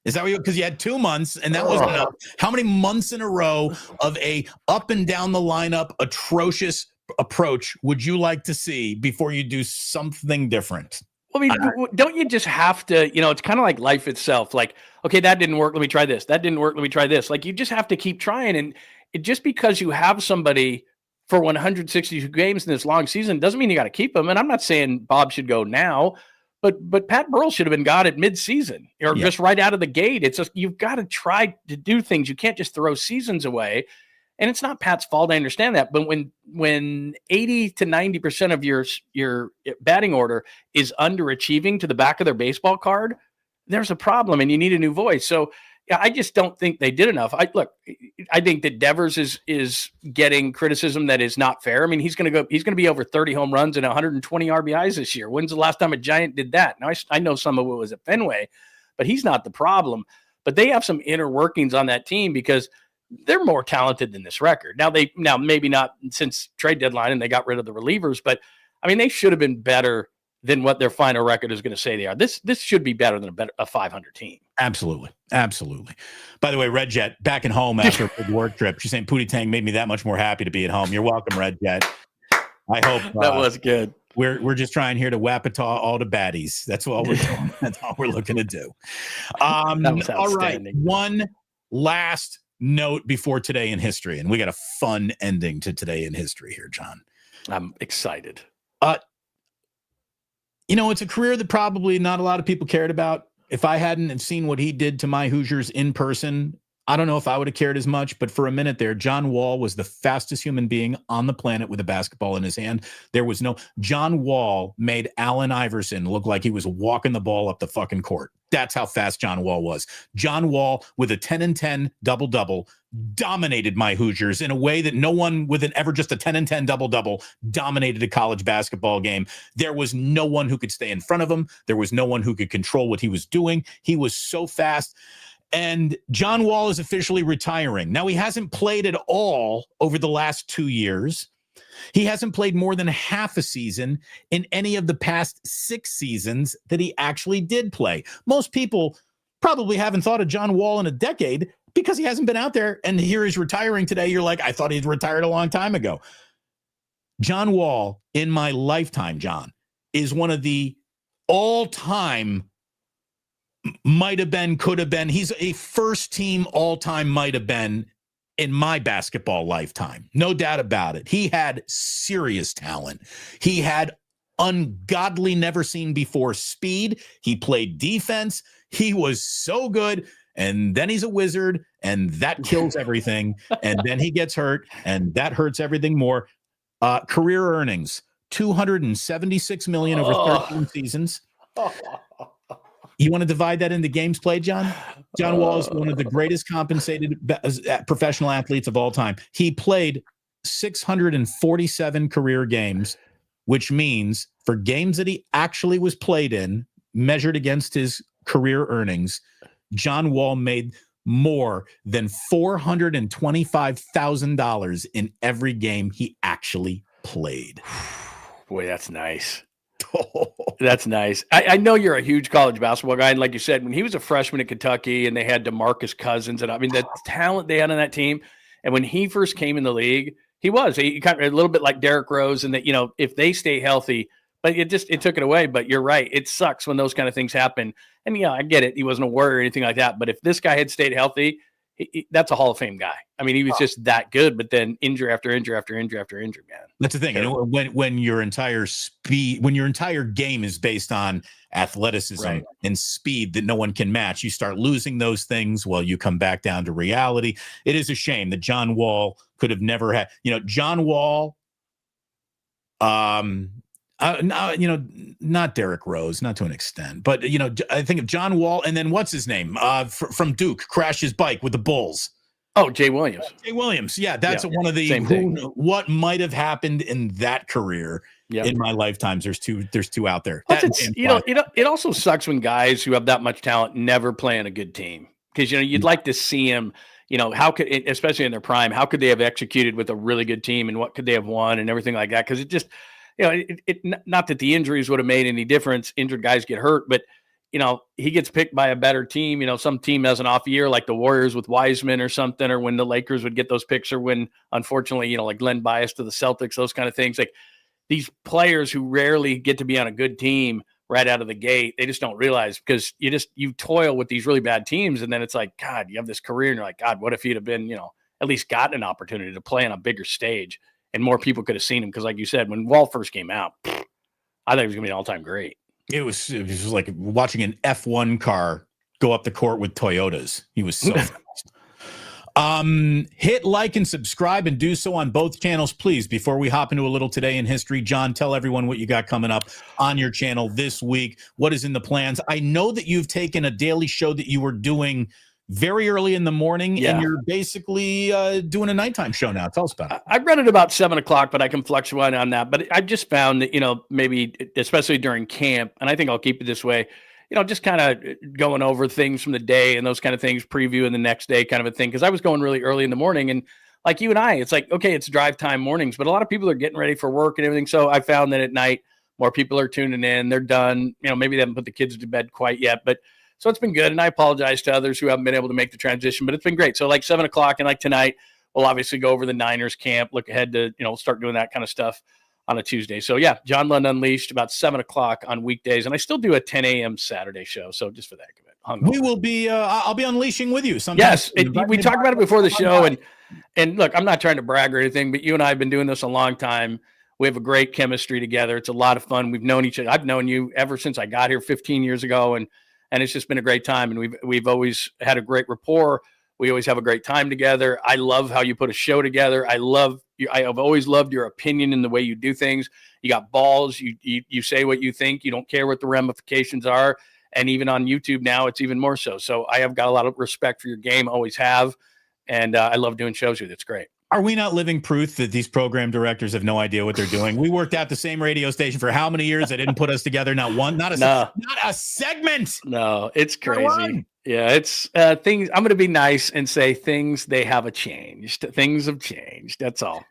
Is that what because you had 2 months and that wasn't enough? How many months in a row of a up and down the lineup atrocious approach would you like to see before you do something different? I mean, don't you just have to, it's kind of like life itself. Like, okay, that didn't work. Let me try this. That didn't work. Let me try this. Like, you just have to keep trying. And just because you have somebody for 162 games in this long season doesn't mean you got to keep them. And I'm not saying Bob should go now, but Pat Burrell should have been got at midseason or just right out of the gate. It's just, you've got to try to do things. You can't just throw seasons away. And it's not Pat's fault. I understand that. But when 80 to 90% of your batting order is underachieving to the back of their baseball card, there's a problem and you need a new voice. So I just don't think they did enough. I think that Devers is getting criticism that is not fair. I mean, he's going to be over 30 home runs and 120 RBIs this year. When's the last time a Giant did that? Now I know some of it was at Fenway, but he's not the problem. But they have some inner workings on that team because they're more talented than this record. Now maybe not since trade deadline and they got rid of the relievers, but I mean, they should have been better than what their final record is going to say they are. This should be better than a 500 team. Absolutely. Absolutely. By the way, Red Jet back at home after a big work trip. She's saying Pootie Tang made me that much more happy to be at home. You're welcome, Red Jet. I hope that was good. We're just trying here to Wapata all the baddies. That's all we're doing. That's all we're looking to do. All right. One last note before Today in History, and we got a fun ending to Today in History here, John. I'm excited. It's a career that probably not a lot of people cared about. If I hadn't seen what he did to my Hoosiers in person, I don't know if I would have cared as much, but for a minute there, John Wall was the fastest human being on the planet with a basketball in his hand. John Wall made Allen Iverson look like he was walking the ball up the fucking court. That's how fast John Wall was. John Wall with a 10-10 double-double dominated my Hoosiers in a way that no one with ever just a 10-10 double-double dominated a college basketball game. There was no one who could stay in front of him. There was no one who could control what he was doing. He was so fast. And John Wall is officially retiring. Now, he hasn't played at all over the last 2 years. He hasn't played more than half a season in any of the past 6 seasons that he actually did play. Most people probably haven't thought of John Wall in a decade because he hasn't been out there, and here he's retiring today. You're like, I thought he'd retired a long time ago. John Wall, in my lifetime, John, is one of the all-time might have been, could have been. He's a first-team all-time might have been in my basketball lifetime. No doubt about it. He had serious talent. He had ungodly, never seen before speed. He played defense. He was so good. And then he's a wizard, and that kills everything. And then he gets hurt, and that hurts everything more. Career earnings, $276 million over 13 seasons. You want to divide that into games played, John? John Wall is one of the greatest compensated professional athletes of all time. He played 647 career games, which means for games that he actually was played in, measured against his career earnings, John Wall made more than $425,000 in every game he actually played. Boy, that's nice. That's nice. I know you're a huge college basketball guy. And like you said, when he was a freshman at Kentucky and they had DeMarcus Cousins, and I mean, the talent they had on that team. And when he first came in the league, he kind of a little bit like Derrick Rose, and that, you know, if they stay healthy, but it took it away. But you're right. It sucks when those kind of things happen. And yeah, I get it. He wasn't a warrior or anything like that. But if this guy had stayed healthy, that's a Hall of Fame guy. I mean, he was just that good, but then injury after injury after injury after injury, man. That's the thing. You know, when your entire game is based on athleticism and speed that no one can match, you start losing those things. Well, you come back down to reality. It is a shame that John Wall could have never had, John Wall, not Derrick Rose, not to an extent, but, I think of John Wall, and then what's his name from Duke, crashed his bike with the Bulls. Oh, Jay Williams. Jay Williams. Yeah, that's one of the what might have happened in that career in my lifetimes. There's two out there. It also sucks when guys who have that much talent never play on a good team, because you'd like to see him. How could, especially in their prime, how could they have executed with a really good team, and what could they have won and everything like that? Because it just, not that the injuries would have made any difference. Injured guys get hurt, but he gets picked by a better team. Some team has an off year, like the Warriors with Wiseman or something, or when the Lakers would get those picks, or when, unfortunately, like Len Bias to the Celtics, those kind of things. Like these players who rarely get to be on a good team right out of the gate, they just don't realize, because you toil with these really bad teams. And then it's like, God, you have this career and you're like, God, what if he'd have been, at least gotten an opportunity to play on a bigger stage and more people could have seen him? Because like you said, when Wall first came out, I thought he was going to be an all-time great. It was like watching an F1 car go up the court with Toyotas. He was so fast. Hit like and subscribe, and do so on both channels, please. Before we hop into a little Today in History, John, tell everyone what you got coming up on your channel this week. What is in the plans? I know that you've taken a daily show that you were doing very early in the morning, and you're basically doing a nighttime show now. Tell us about it. I run it about 7 o'clock, but I can fluctuate on that. But I've just found that, maybe especially during camp, and I think I'll keep it this way, just kind of going over things from the day and those kind of things, previewing the next day kind of a thing. Because I was going really early in the morning, and like you and I, it's like, okay, it's drive time mornings, but a lot of people are getting ready for work and everything. So I found that at night, more people are tuning in. They're done. Maybe they haven't put the kids to bed quite yet, but so it's been good. And I apologize to others who haven't been able to make the transition, but it's been great. So like 7 o'clock, and like tonight, we'll obviously go over the Niners camp, look ahead to, start doing that kind of stuff on a Tuesday. So yeah, John Lund Unleashed about 7 o'clock on weekdays. And I still do a 10 a.m. Saturday show. So just for that, we will be, I'll be unleashing with you sometime. Yes. We talked about it before the show, and look, I'm not trying to brag or anything, but you and I have been doing this a long time. We have a great chemistry together. It's a lot of fun. We've known each other. I've known you ever since I got here 15 years ago. And it's just been a great time. And we've always had a great rapport. We always have a great time together. I love how you put a show together. I have always loved your opinion and the way you do things. You got balls. You say what you think. You don't care what the ramifications are. And even on YouTube now, it's even more so. So I have got a lot of respect for your game. Always have. And I love doing shows with you. It's great. Are we not living proof that these program directors have no idea what they're doing? We worked at the same radio station for how many years? They didn't put us together. Not a segment. No, it's crazy. Yeah, it's things. I'm going to be nice and say things they have changed. Things have changed. That's all.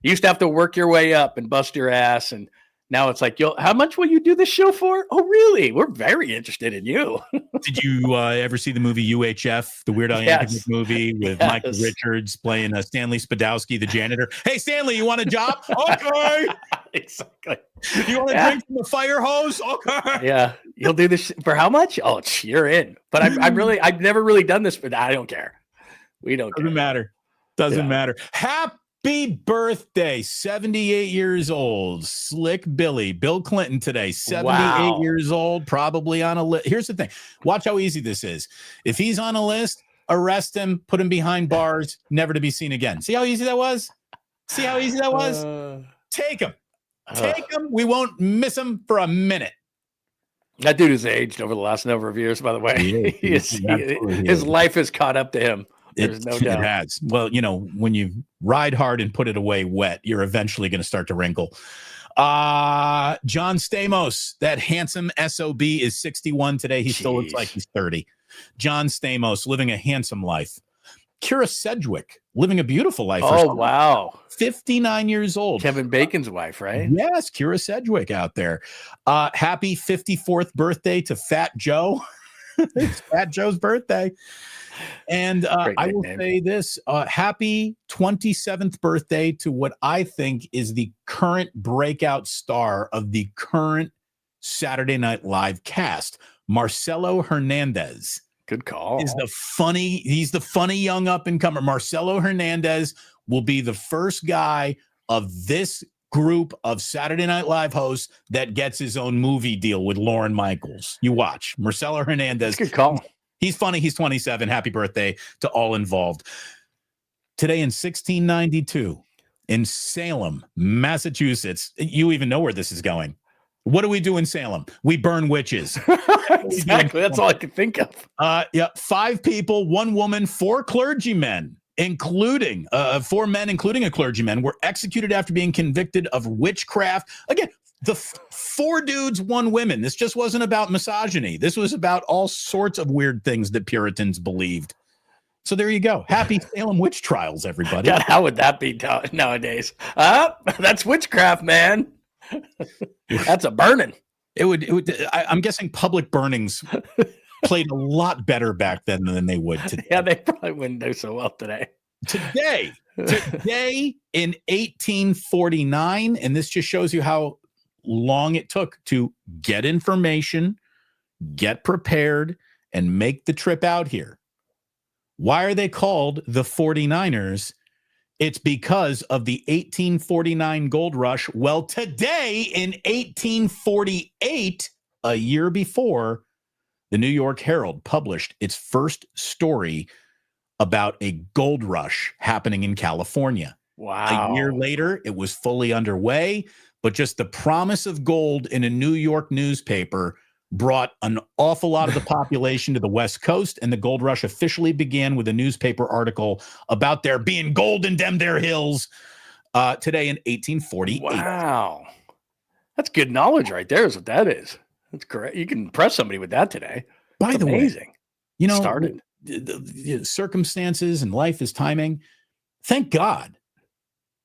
You used to have to work your way up and bust your ass, and now it's like, how much will you do this show for? Oh, really? We're very interested in you. Did you ever see the movie UHF, the Weird Al Yankovic movie with Michael Richards playing Stanley Spadowski, the janitor? Hey, Stanley, you want a job? Okay. Exactly. You want to drink from the fire hose? Okay. Yeah. You'll do this for how much? Oh, you're in. But I've never really done this, but I don't care. We don't care. Doesn't matter. Happy birthday, 78 years old. Slick Billy. Bill Clinton today, 78 years old, probably on a list. Here's the thing. Watch how easy this is. If he's on a list, arrest him, put him behind bars, never to be seen again. See how easy that was? Take him. Take him. We won't miss him for a minute. That dude has aged over the last number of years, by the way. His life has caught up to him. There's no doubt. It has. Well, when you ride hard and put it away wet, you're eventually going to start to wrinkle. John Stamos, that handsome SOB, is 61 today. He still looks like he's 30. John Stamos, living a handsome life. Kira Sedgwick, living a beautiful life. Oh, wow. 59 years old. Kevin Bacon's wife, right? Yes, Kira Sedgwick out there. Happy 54th birthday to Fat Joe. It's Fat Joe's birthday. And I will say this, happy 27th birthday to what I think is the current breakout star of the current Saturday Night Live cast, Marcelo Hernandez. Good call. He's the funny young up-and-comer. Marcelo Hernandez will be the first guy of this group of Saturday Night Live hosts that gets his own movie deal with Lorne Michaels. You watch. Marcelo Hernandez. Good call. He's funny. He's 27. Happy birthday to all involved. Today in 1692 in Salem, Massachusetts. You even know where this is going. What do we do in Salem? We burn witches. Exactly. That's all I could think of. 5 people, 1 woman, 4 clergymen, including 4 men, including a clergyman, were executed after being convicted of witchcraft. Again, the 4 dudes, 1 woman. This just wasn't about misogyny. This was about all sorts of weird things that Puritans believed. So there you go. Happy Salem witch trials, everybody. God, how would that be nowadays? That's witchcraft, man. That's a burning. It would. I'm guessing public burnings played a lot better back then than they would today. Yeah, they probably wouldn't do so well today. Today in 1849, and this just shows you how long it took to get information, get prepared, and make the trip out here. Why are they called the 49ers? It's because of the 1849 gold rush. Well, today in 1848, a year before, the New York Herald published its first story about a gold rush happening in California. Wow. A year later, it was fully underway, but just the promise of gold in a New York newspaper brought an awful lot of the population to the West Coast, and the gold rush officially began with a newspaper article about there being gold in them there hills today in 1848. Wow. That's good knowledge right there is what that is. That's great. You can impress somebody with that today. By the way, started. The circumstances and life is timing. Thank God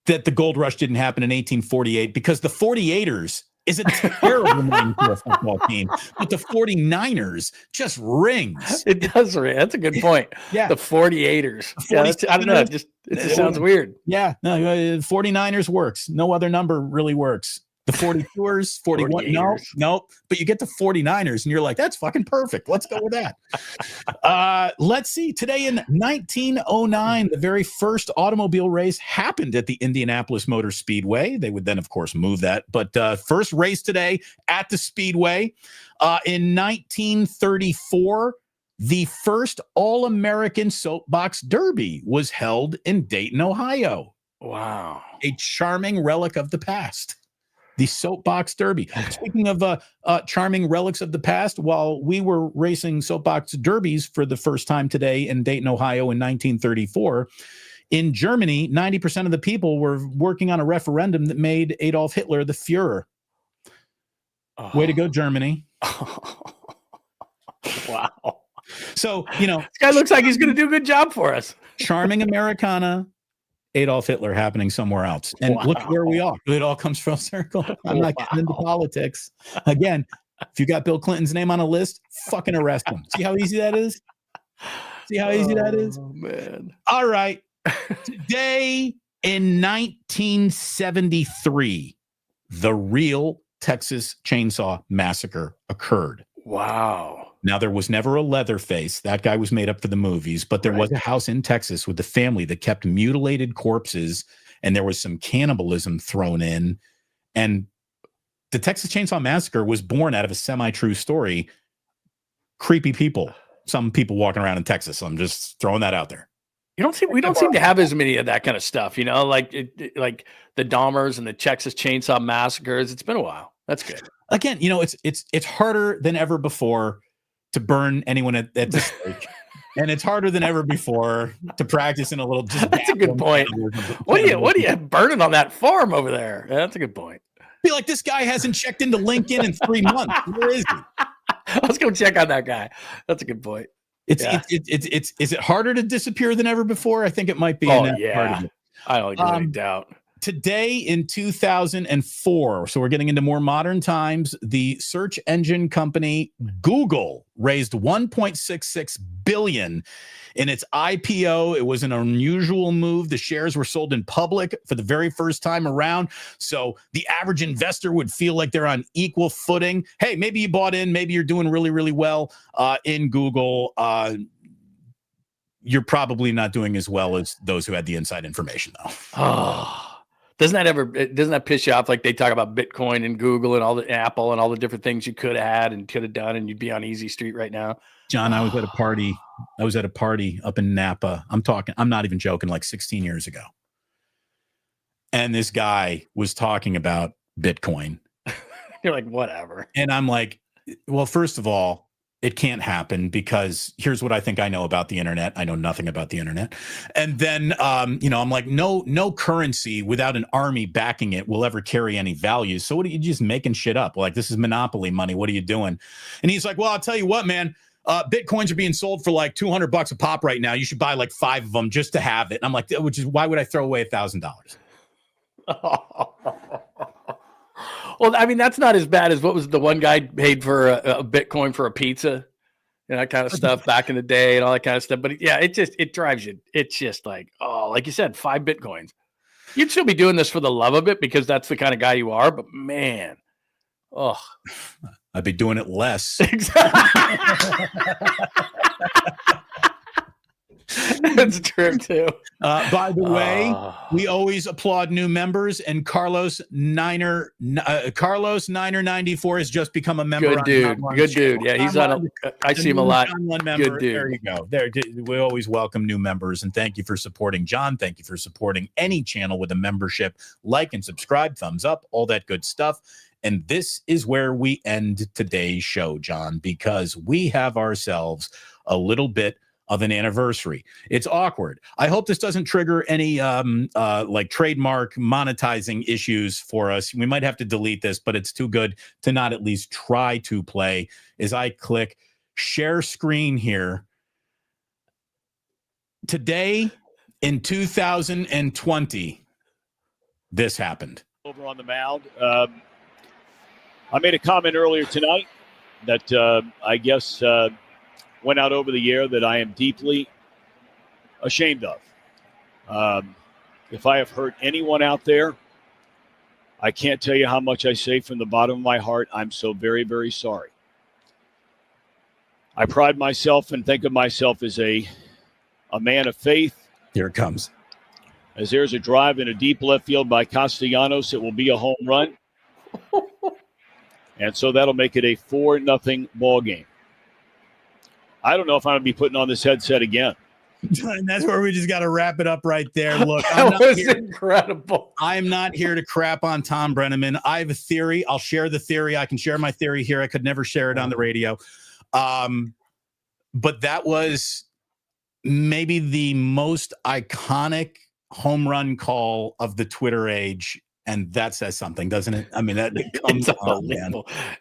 that the gold rush didn't happen in 1848, because the 48ers is a terrible name for a football team, but the 49ers just rings. It does ring. That's a good point. Yeah. The 48ers. I don't know. It just sounds weird. Yeah. No, 49ers works. No other number really works. The 42ers, 41. No. But you get the 49ers and you're like, that's fucking perfect. Let's go with that. Let's see. Today in 1909, the very first automobile race happened at the Indianapolis Motor Speedway. They would then, of course, move that. But first race today at the Speedway. In 1934, the first All-American Soapbox Derby was held in Dayton, Ohio. Wow. A charming relic of the past. The Soapbox Derby. Speaking of charming relics of the past, while we were racing Soapbox Derbies for the first time today in Dayton, Ohio in 1934, in Germany, 90% of the people were working on a referendum that made Adolf Hitler the Führer. Oh. Way to go, Germany. Wow. So, this guy looks like he's going to do a good job for us. Charming Americana, Adolf Hitler happening somewhere else. And look at where we are. It all comes full circle. I'm not getting into politics. Again, if you got Bill Clinton's name on a list, fucking arrest him. See how easy that is? See how easy that is? Oh, man. All right. Today in 1973, the real Texas Chainsaw Massacre occurred. Wow. Now, there was never a Leatherface. That guy was made up for the movies, but there was a house in Texas with the family that kept mutilated corpses, and there was some cannibalism thrown in. And the Texas Chainsaw Massacre was born out of a semi-true story. Creepy people. Some people walking around in Texas. I'm just throwing that out there. We don't seem to have as many of that kind of stuff, like like the Dahmers and the Texas Chainsaw Massacres. It's been a while. That's good. Again, it's harder than ever before to burn anyone at the stake. And it's harder than ever before to practice in a little. That's a good point. What are you burning on that farm over there? That's a good point. Be like, this guy hasn't checked into LinkedIn in 3 months. Where is he? Let's go check on that guy. That's a good point. Is it harder to disappear than ever before? I think it might be. Oh, yeah. I don't think any doubt. Today in 2004, so we're getting into more modern times, the search engine company Google raised $1.66 billion in its IPO. It was an unusual move. The shares were sold in public for the very first time around, so the average investor would feel like they're on equal footing. Hey, maybe you bought in, maybe you're doing really, really well in Google. You're probably not doing as well as those who had the inside information, though. Oh. Doesn't that piss you off? Like they talk about Bitcoin and Google and all the Apple and all the different things you could have had and could have done, and you'd be on easy street right now. John, I was at a party. Up in Napa. I'm not even joking, like 16 years ago. And this guy was talking about Bitcoin. You're like, whatever. And I'm like, well, first of all, it can't happen because here's what I think I know about the internet. I know nothing about the internet. And then, I'm like, no currency without an army backing it will ever carry any value. So what are you just making shit up? Like, this is monopoly money. What are you doing? And he's like, well, I'll tell you what, man, Bitcoins are being sold for like $200 a pop right now. You should buy like 5 of them just to have it. And I'm like, why would I throw away $1,000? Well, I mean, that's not as bad as what was the one guy paid for a Bitcoin for a pizza and that kind of stuff back in the day and all that kind of stuff. But yeah, it drives you. It's just like, oh, like you said, 5 Bitcoins. You'd still be doing this for the love of it because that's the kind of guy you are. But man, oh, I'd be doing it less. Exactly. That's true too. By the way, we always applaud new members, and Carlos Niner 94 has just become a member. Good dude. Good dude. Yeah, he's on. I see him a lot. Good dude. There you go. There, we always welcome new members, and thank you for supporting John. Thank you for supporting any channel with a membership. Like and subscribe, thumbs up, all that good stuff. And this is where we end today's show, John, because we have ourselves a little bit of an anniversary. It's awkward. I hope this doesn't trigger any like trademark monetizing issues for us. We might have to delete this, but it's too good to not at least try to play. As I click share screen here. Today in 2020, this happened. Over on the mound. I made a comment earlier tonight that I guess went out over the air that I am deeply ashamed of. If I have hurt anyone out there, I can't tell you how much I say from the bottom of my heart. I'm so very, very sorry. I pride myself and think of myself as a man of faith. Here it comes. As there's a drive in a deep left field by Castellanos, it will be a home run. And so that'll make it a 4-0 ball game. I don't know if I'm going to be putting on this headset again. And that's where we just got to wrap it up right there. Look, that was incredible. I'm not here to crap on Tom Brenneman. I have a theory. I'll share the theory. I can share my theory here. I could never share it on the radio. But that was maybe the most iconic home run call of the Twitter age. And that says something, doesn't it? I mean, that comes on, man.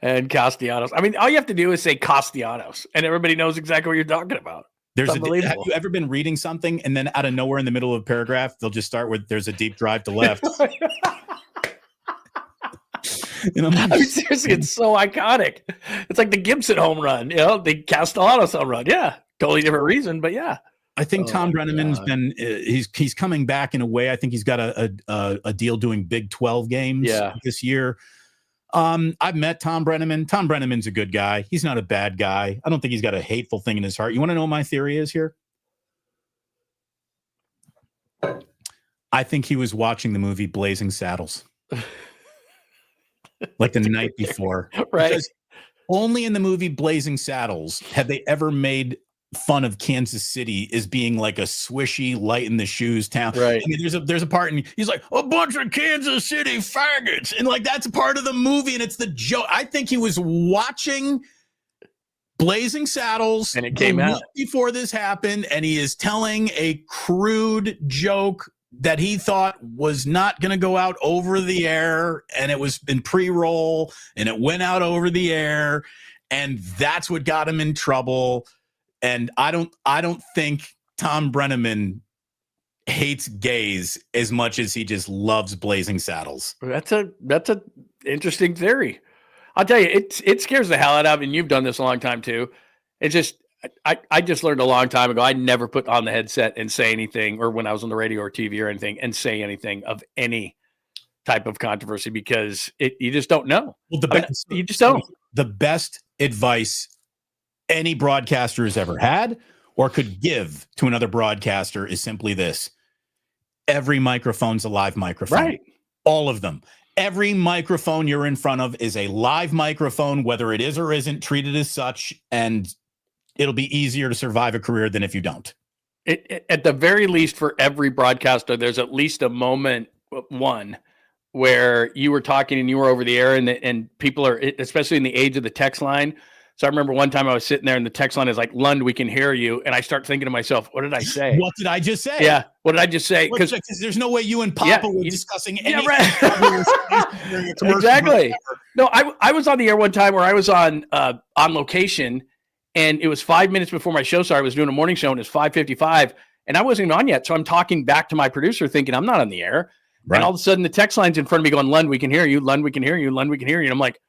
And Castellanos. I mean, all you have to do is say Castellanos, and everybody knows exactly what you're talking about. Have you ever been reading something and then out of nowhere in the middle of a paragraph, they'll just start with "There's a deep drive to left." Seriously, it's so iconic. It's like the Gibson home run, the Castellanos home run. Yeah, totally different reason, but yeah. I think Tom Brenneman's been he's coming back in a way. I think he's got a deal doing Big 12 games this year. I've met Tom Brenneman. Tom Brenneman's a good guy. He's not a bad guy. I don't think he's got a hateful thing in his heart. You want to know what my theory is here? I think he was watching the movie Blazing Saddles. Like the night before. Right. Because only in the movie Blazing Saddles have they ever made fun of Kansas City as being like a swishy, light in the shoes town. Right. I mean, there's a part, and he's like, a bunch of Kansas City faggots. And like, that's a part of the movie, and it's the joke. I think he was watching Blazing Saddles and it came out before this happened, and he is telling a crude joke that he thought was not going to go out over the air, and it was in pre-roll, and it went out over the air, and that's what got him in trouble. And I don't think Tom Brenneman hates gays as much as he just loves Blazing Saddles. That's a interesting theory. I'll tell you, it scares the hell out of me, and you've done this a long time too. It's just I just learned a long time ago. I never put on the headset and say anything, or when I was on the radio or TV or anything, and say anything of any type of controversy, because you just don't know. Well, you just don't. The best advice any broadcaster has ever had or could give to another broadcaster is simply this: every microphone's a live microphone. Right. All of them. Every microphone you're in front of is a live microphone, whether it is or isn't. Treat it as such, and it'll be easier to survive a career than if you don't. At the very least, for every broadcaster, there's at least a moment, one, where you were talking and you were over the air, and people are, especially in the age of the text line. So I remember one time I was sitting there and the text line is like, "Lund, we can hear you." And I start thinking to myself, what did I say? What did I just say? Yeah. What did I just say? Because there's no way you and Papa were discussing anything. Yeah, right. Exactly. No, I was on the air one time where I was on location, and it was 5 minutes before my show started. I was doing a morning show, and it's 5:55, and I wasn't even on yet. So I'm talking back to my producer thinking I'm not on the air. Right. And all of a sudden the text line's in front of me going, "Lund, we can hear you. Lund, we can hear you. Lund, we can hear you." And I'm like,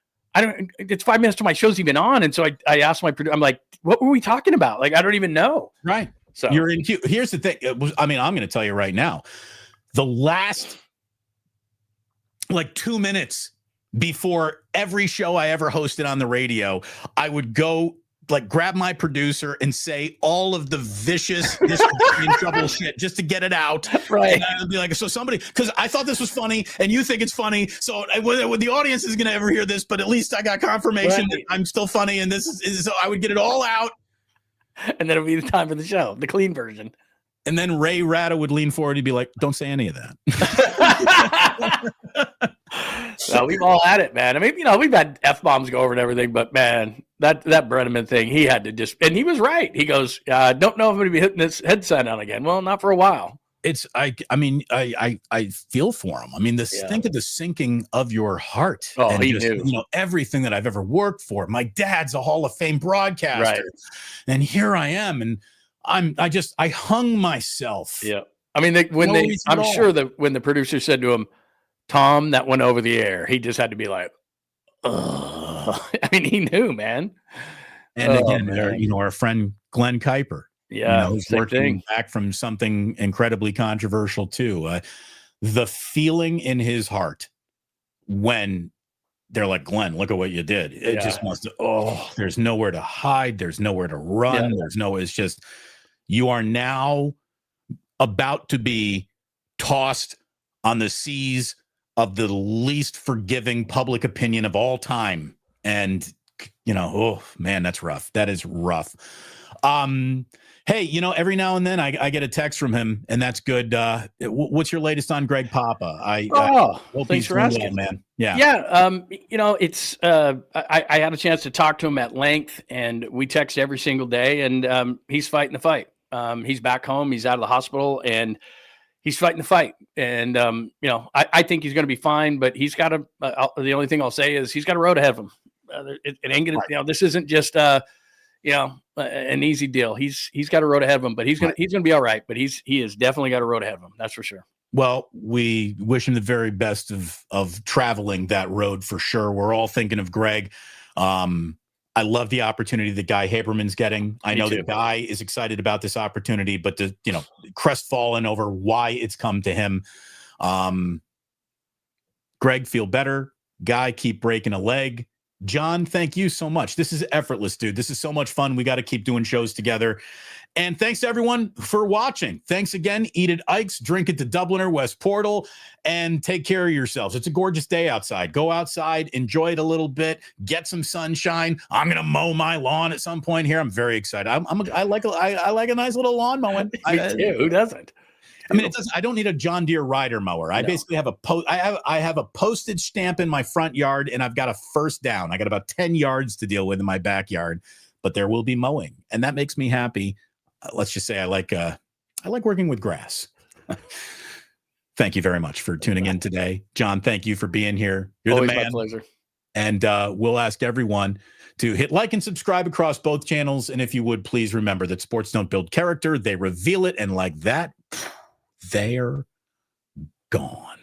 it's 5 minutes to my show's even on. And so I asked my producer, I'm like, what were we talking about? Like, I don't even know. Right. So you're in queue. Here's the thing. I'm going to tell you right now, the last 2 minutes before every show I ever hosted on the radio, I would go grab my producer and say all of the vicious, this in trouble shit just to get it out. Right. And I would be like, so somebody, because I thought this was funny and you think it's funny. So the audience is going to ever hear this, but at least I got confirmation that I'm still funny. And this is, so I would get it all out. And then it'll be the time for the show, the clean version. And then Ray Rada would lean forward and be like, "Don't say any of that." Well, we've all had it, man. I mean, we've had F-bombs go over and everything, but man, that Brenneman thing, he had to just, and he was right. He goes, "Don't know if I'm going to be hitting this headset on again." Well, not for a while. I feel for him. I mean, think of the sinking of your heart. Oh, and he just, knew. Everything that I've ever worked for. My dad's a Hall of Fame broadcaster. Right. And here I am. And I hung myself. Yeah. I mean, I'm sure that when the producer said to him, "Tom, that went over the air," he just had to be like, "Ugh." I mean, he knew, man. And again, our friend Glenn Kuiper. Yeah. Who's working back from something incredibly controversial too. The feeling in his heart when they're like, "Glenn, look at what you did." It just must have, there's nowhere to hide. There's nowhere to run. Yeah. It's just, you are now about to be tossed on the seas of the least forgiving public opinion of all time. And, oh man, that's rough. That is rough. Hey, every now and then I get a text from him, and that's good. What's your latest on Greg Papa? Thanks for asking, man. Yeah. Yeah. It's, I had a chance to talk to him at length, and we text every single day, and he's fighting the fight. He's back home. He's out of the hospital, and he's fighting the fight. And, I think he's going to be fine, but he's got the only thing I'll say is he's got a road ahead of him. It ain't going to, this isn't just, an easy deal. He's got a road ahead of him, but he's gonna be all right. But he has definitely got a road ahead of him. That's for sure. Well, we wish him the very best of traveling that road for sure. We're all thinking of Greg. I love the opportunity that Guy Haberman's getting. I know that Guy is excited about this opportunity, but crestfallen over why it's come to him. Greg, feel better. Guy, keep breaking a leg. John, thank you so much. This is effortless, dude. This is so much fun. We got to keep doing shows together. And thanks to everyone for watching. Thanks again. Eat at Ike's, drink at the Dubliner, West Portal, and take care of yourselves. It's a gorgeous day outside. Go outside, enjoy it a little bit, get some sunshine. I'm gonna mow my lawn at some point here. I'm very excited. I like a nice little lawn mowing. Me too. Who doesn't? I mean, I don't need a John Deere rider mower. I basically have I have a postage stamp in my front yard, and I've got a first down. I got about 10 yards to deal with in my backyard, but there will be mowing, and that makes me happy. Let's just say I like working with grass. Thank you very much for tuning in today, John. Thank you for being here. You're always the man. My pleasure. And we'll ask everyone to hit like and subscribe across both channels. And if you would, please remember that sports don't build character; they reveal it. And like that, they're gone.